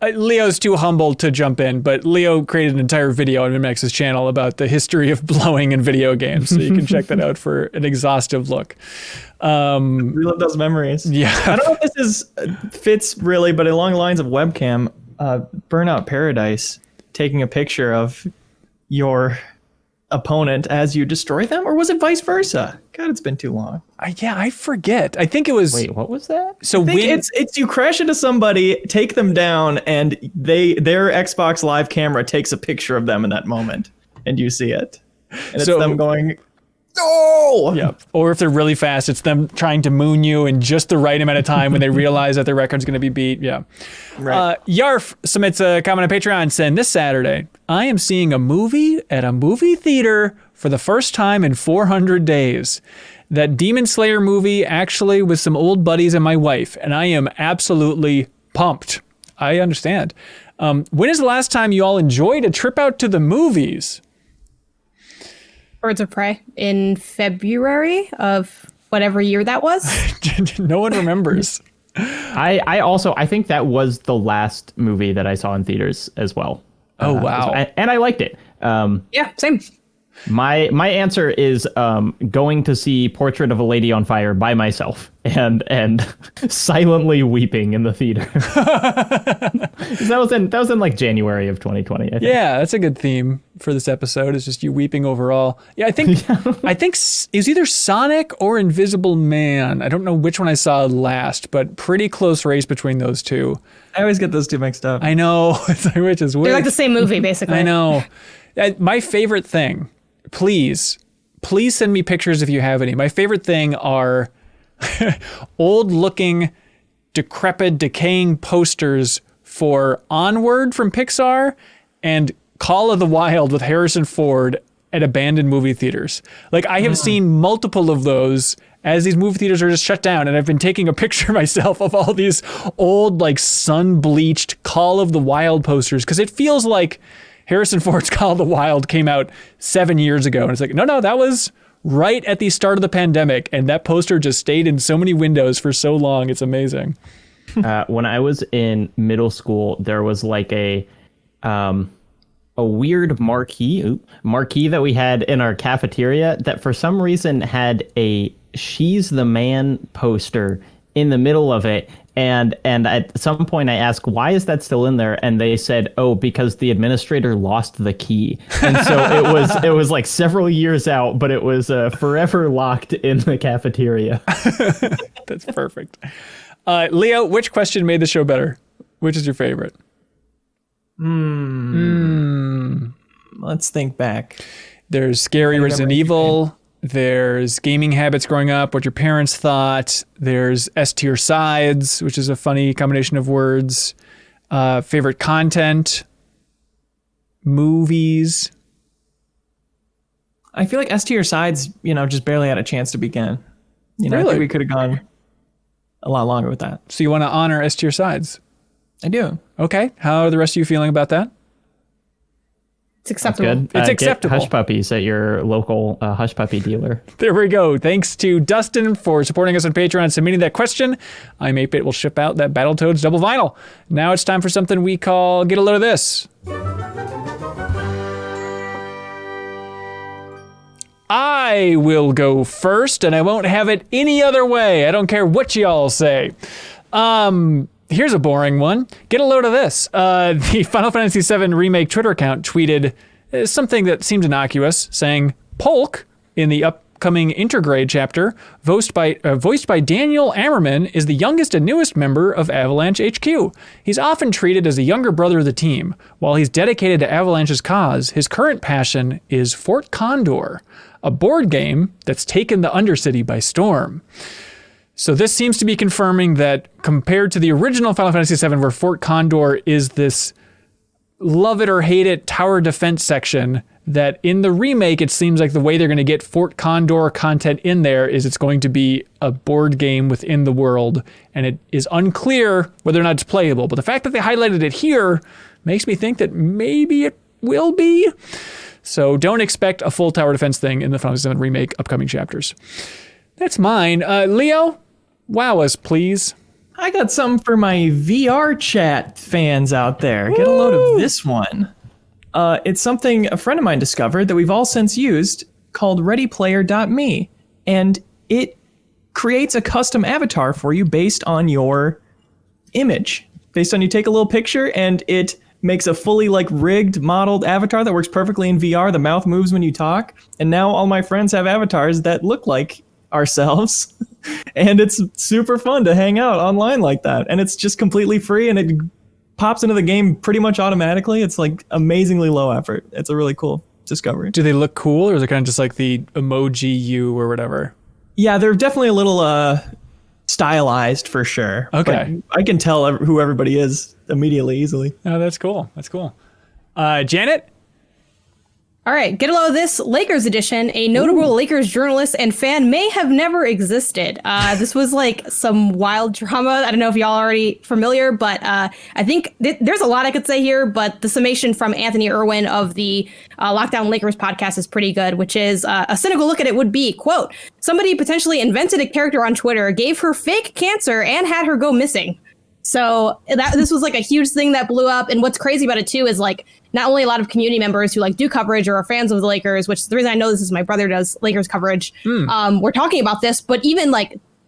Leo's too humble to jump in, but Leo created an entire video on MinnMax's channel about the history of blowing in video games, so you can check that out for an exhaustive look. Relive those memories. Yeah. I don't know if this fits really, but along the lines of webcam, Burnout Paradise taking a picture of your opponent as you destroy them, or was it vice versa? God, it's been too long. I forget. I think it was. Wait, what was that? So I think when it's you crash into somebody, take them down, and their Xbox Live camera takes a picture of them in that moment, and you see it, and it's So- them going, "No!" Yeah. Or if they're really fast, it's them trying to moon you in just the right amount of time when they realize that their record's going to be beat. Yeah. Right. Yarf submits a comment on Patreon saying, this Saturday, I am seeing a movie at a movie theater for the first time in 400 days. That Demon Slayer movie actually with some old buddies and my wife, and I am absolutely pumped. I understand. When is the last time you all enjoyed a trip out to the movies? Birds of Prey in February of whatever year that was. No one remembers. I think that was the last movie that I saw in theaters as well. Oh, wow. And I liked it. Yeah, same. My answer is going to see Portrait of a Lady on Fire by myself and silently weeping in the theater. that was in like January of 2020. I think. Yeah, that's a good theme for this episode. It's just you weeping overall. Yeah, I think it was either Sonic or Invisible Man. I don't know which one I saw last, but pretty close race between those two. I always get those two mixed up. I know. It's like, which is weird. They're like the same movie, basically. I know. My favorite thing, please send me pictures if you have any. My favorite thing are old looking, decrepit, decaying posters for Onward from Pixar and Call of the Wild with Harrison Ford at abandoned movie theaters. Like, I have seen multiple of those as these movie theaters are just shut down, and I've been taking a picture myself of all these old, like, sun-bleached Call of the Wild posters, because it feels like Harrison Ford's Call of the Wild came out 7 years ago, and it's like, no, that was right at the start of the pandemic, and that poster just stayed in so many windows for so long. It's amazing. When I was in middle school, there was like a weird marquee that we had in our cafeteria that for some reason had a She's the Man poster in the middle of it. And at some point I asked, why is that still in there? And they said, oh, because the administrator lost the key. And so it was like several years out, but it was forever locked in the cafeteria. That's perfect. Leo, which question made the show better? Which is your favorite? Let's think back. There's scary Resident Evil. There's gaming habits growing up, what your parents thought. There's S tier sides, which is a funny combination of words. Favorite content. Movies. I feel like S tier sides, just barely had a chance to begin. I Really? think we could have gone a lot longer with that. So you want to honor S tier sides. I do. Okay. How are the rest of you feeling about that? It's acceptable. Good. It's acceptable. Get hush puppies at your local hush puppy dealer. There we go. Thanks to Dustin for supporting us on Patreon, submitting that question. I'm 8-Bit will ship out that Battletoads double vinyl. Now it's time for something we call Get a Load of This. I will go first, and I won't have it any other way. I don't care what y'all say. Here's a boring one. Get a load of this. The Final Fantasy VII Remake Twitter account tweeted something that seemed innocuous, saying, Polk, in the upcoming Intergrade chapter, voiced by Daniel Ammerman, is the youngest and newest member of Avalanche HQ. He's often treated as the younger brother of the team. While he's dedicated to Avalanche's cause, his current passion is Fort Condor, a board game that's taken the Undercity by storm. So this seems to be confirming that compared to the original Final Fantasy VII, where Fort Condor is this love it or hate it tower defense section, that in the remake, it seems like the way they're going to get Fort Condor content in there is it's going to be a board game within the world, and it is unclear whether or not it's playable. But the fact that they highlighted it here makes me think that maybe it will be. So don't expect a full tower defense thing in the Final Fantasy VII remake upcoming chapters. That's mine. Leo, wow us, please. I got something for my VR chat fans out there. Get a load of this one. It's something a friend of mine discovered that we've all since used called ReadyPlayer.me. And it creates a custom avatar for you based on your image. Based on you take a little picture and it makes a fully rigged modeled avatar that works perfectly in VR. The mouth moves when you talk. And now all my friends have avatars that look like ourselves. And it's super fun to hang out online like that. And it's just completely free and it pops into the game pretty much automatically. It's amazingly low effort. It's a really cool discovery. Do they look cool, or is it kind of just like the emoji you or whatever? Yeah, they're definitely a little stylized for sure. Okay. But I can tell who everybody is immediately, easily. Oh, that's cool. That's cool. Janet? All right, get a load of this. Lakers edition. A notable Lakers journalist and fan may have never existed. This was some wild drama. I don't know if y'all are already familiar, but I think there's a lot I could say here, but the summation from Anthony Irwin of the Lockdown Lakers podcast is pretty good, which is a cynical look at it would be, quote, somebody potentially invented a character on Twitter, gave her fake cancer, and had her go missing. So this was a huge thing that blew up. And what's crazy about it, too, is not only a lot of community members who do coverage or are fans of the Lakers, which the reason I know this is my brother does Lakers coverage. We're talking about this, but even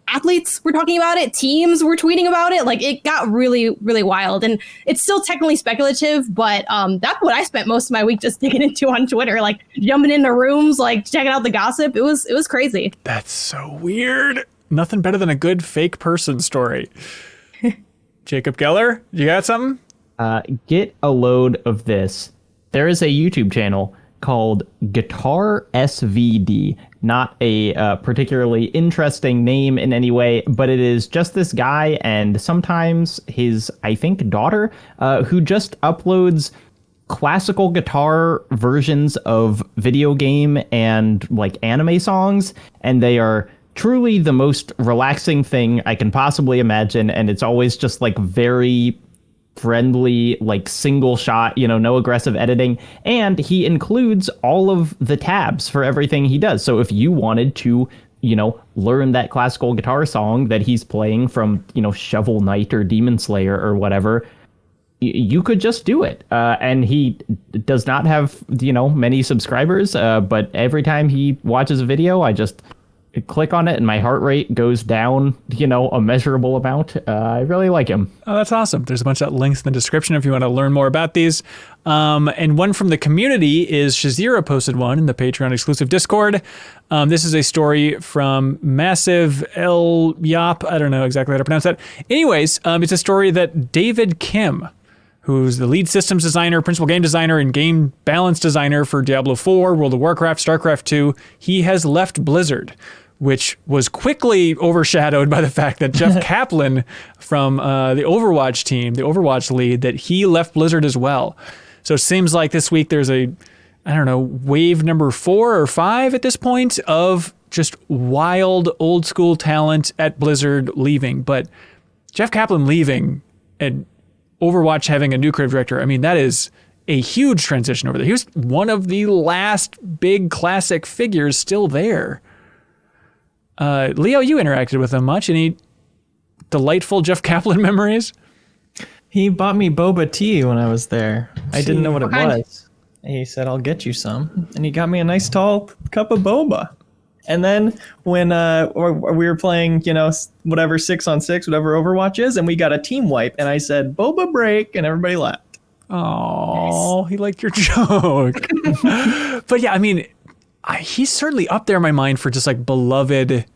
athletes were talking about it. Teams were tweeting about it. It got really, really wild. And it's still technically speculative, but that's what I spent most of my week just digging into on Twitter, jumping into rooms, checking out the gossip. It was crazy. That's so weird. Nothing better than a good fake person story. Jacob Geller, you got something? Get a load of this. There is a YouTube channel called Guitar SVD. Not a particularly interesting name in any way, but it is just this guy and sometimes his, I think, daughter, who just uploads classical guitar versions of video game and anime songs, and they are truly the most relaxing thing I can possibly imagine, and it's always just very friendly, single shot, no aggressive editing, and he includes all of the tabs for everything he does. So if you wanted to, learn that classical guitar song that he's playing from, Shovel Knight or Demon Slayer or whatever, you could just do it. And he does not have, many subscribers, but every time he watches a video, I just click on it and my heart rate goes down, a measurable amount. I really like him. Oh, that's awesome. There's a bunch of links in the description if you want to learn more about these. And one from the community is Shazira posted one in the Patreon exclusive Discord. This is a story from Massive El Yop. I don't know exactly how to pronounce that. Anyways, it's a story that David Kim, who's the lead systems designer, principal game designer, and game balance designer for Diablo 4, World of Warcraft, StarCraft 2, he has left Blizzard, which was quickly overshadowed by the fact that Jeff Kaplan from the Overwatch team, the Overwatch lead, that he left Blizzard as well. So it seems like this week there's wave number 4 or 5 at this point of just wild old school talent at Blizzard leaving. But Jeff Kaplan leaving and Overwatch having a new creative director, that is a huge transition over there. He was one of the last big classic figures still there. Leo, you interacted with him much. Any delightful Jeff Kaplan memories? He bought me boba tea when I was there. I didn't know what it was. He said, I'll get you some. And he got me a nice tall cup of boba. And then when we were playing, whatever 6-on-6, whatever Overwatch is, and we got a team wipe, and I said, boba break, and everybody laughed. Oh, nice. He liked your joke. But yeah, I mean, he's certainly up there in my mind for just like beloved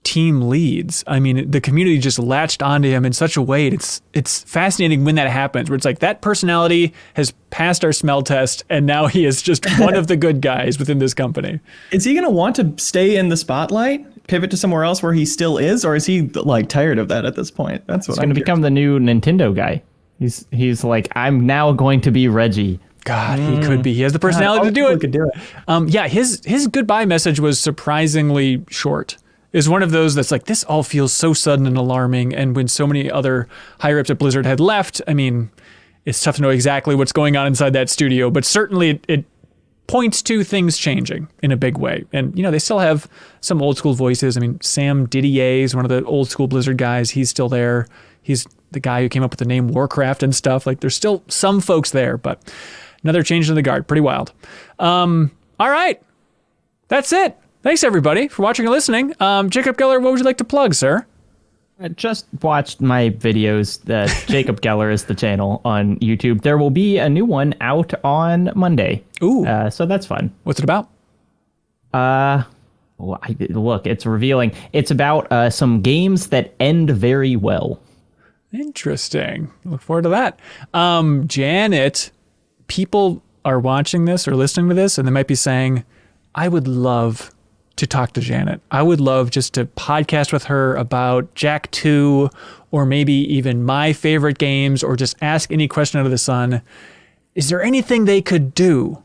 team leads. I mean, the community just latched onto him in such a way. It's fascinating when that happens, where it's like that personality has passed our smell test, and now he is just one of the good guys within this company. Is he going to want to stay in the spotlight, pivot to somewhere else where he still is, or is he like tired of that at this point? That's what He's going to become the new Nintendo guy. He's like, I'm now going to be Reggie. God, he could be. He has the personality to do it. Could do it. Yeah, his goodbye message was surprisingly short. Is one of those that's like, this all feels so sudden and alarming. And when so many other higher ups at Blizzard had left, I mean, it's tough to know exactly what's going on inside that studio, but certainly it points to things changing in a big way. And, they still have some old school voices. I mean, Sam Didier is one of the old school Blizzard guys. He's still there. He's the guy who came up with the name Warcraft and stuff. Like, there's still some folks there, but another change in the guard. Pretty wild. All right. That's it. Thanks, everybody, for watching and listening. Jacob Geller, what would you like to plug, sir? I just watched my videos. Jacob Geller is the channel on YouTube. There will be a new one out on Monday. Ooh. So that's fun. What's it about? Look, it's revealing. It's about some games that end very well. Interesting. Look forward to that. Janet, people are watching this or listening to this, and they might be saying, I would love to talk to Janet. I would love just to podcast with her about Jack 2, or maybe even my favorite games, or just ask any question under the sun. Is there anything they could do?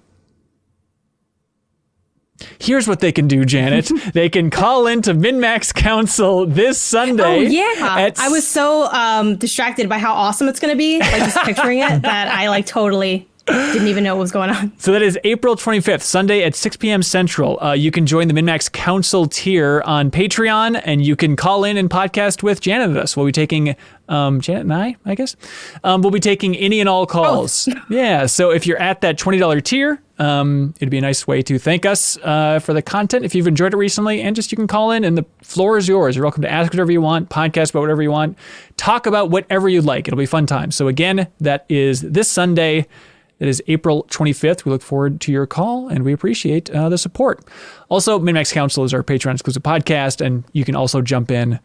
Here's what they can do, Janet. They can call into MinnMax Council this Sunday. Oh, yeah. I was so distracted by how awesome it's going to be, like just picturing it, that I totally didn't even know what was going on. So that is April 25th, Sunday at 6 p.m. Central. You can join the MinnMax Council tier on Patreon, and you can call in and podcast with Janet and us. We'll be taking, Janet and I guess, we'll be taking any and all calls. Oh. Yeah, so if you're at that $20 tier, it'd be a nice way to thank us for the content if you've enjoyed it recently, and just you can call in and the floor is yours. You're welcome to ask whatever you want, podcast about whatever you want, talk about whatever you'd like. It'll be a fun time. So again, that is this Sunday. That is April 25th. We look forward to your call, and we appreciate the support. Also, MinnMax Council is our Patreon-exclusive podcast, and you can also jump in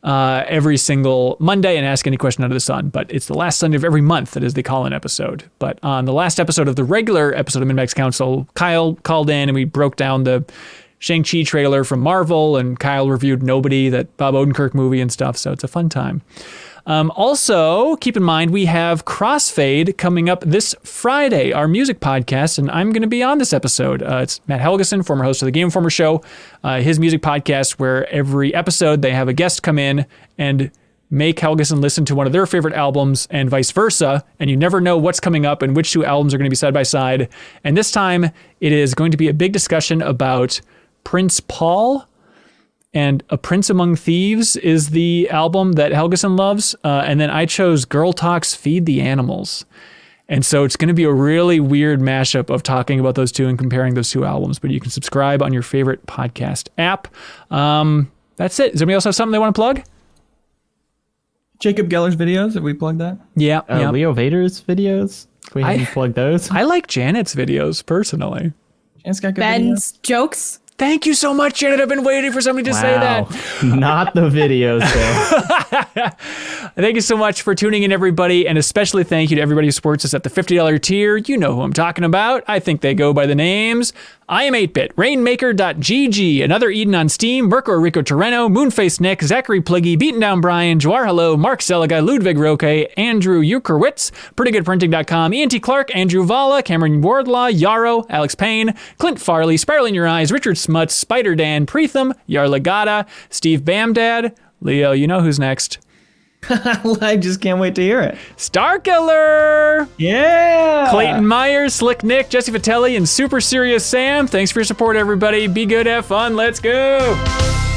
every single Monday and ask any question under the sun. But it's the last Sunday of every month that is the call-in episode. But on the last episode of the regular episode of MinnMax Council, Kyle called in, and we broke down the Shang-Chi trailer from Marvel, and Kyle reviewed Nobody, that Bob Odenkirk movie and stuff, so it's a fun time. Also, keep in mind, we have Crossfade coming up this Friday, our music podcast, and I'm going to be on this episode. It's Matt Helgeson, former host of the Game Informer show, his music podcast, where every episode they have a guest come in and make Helgeson listen to one of their favorite albums and vice versa, and you never know what's coming up and which two albums are going to be side by side. And this time, it is going to be a big discussion about Prince Paul. And A Prince Among Thieves is the album that Helgeson loves. And then I chose Girl Talk's Feed the Animals. And so it's going to be a really weird mashup of talking about those two and comparing those two albums. But you can subscribe on your favorite podcast app. That's it. Does anybody else have something they want to plug? Jacob Geller's videos, have we plugged that? Yeah. Leo Vader's videos. Can we have you plug those? I like Janet's videos, personally. Janet's got good Ben's videos. jokes. Thank you so much, Janet. I've been waiting for somebody to say that. Not the videos, though. Thank you so much for tuning in, everybody, and especially thank you to everybody who supports us at the $50 tier. You know who I'm talking about. I think they go by the names I Am 8-Bit, Rainmaker.gg, Another Eden on Steam, Mirko Arico-Torreno, MoonFaceNick, Zachary Pligge, BeatenDownBrian, Jawarhello, Mark Seliga, Ludwig Roque, Andrew Uerkwitz, PrettyGoodPrinting.com, IanTClark, Andrew Vala, Cameron Wardlaw, Yarrow, Alex Payne, Clint Farley, SpiralInYourEyes, Richard Smuts, Spider Dan, Preetham Yarlagadda, Steve Bamdad. Leo, you know who's next. I just can't wait to hear it. Starkiller! Yeah! Clayton Myers, SlyckNic, Jesse Vitelli, and SuperSerious Sam. Thanks for your support, everybody. Be good, have fun, let's go!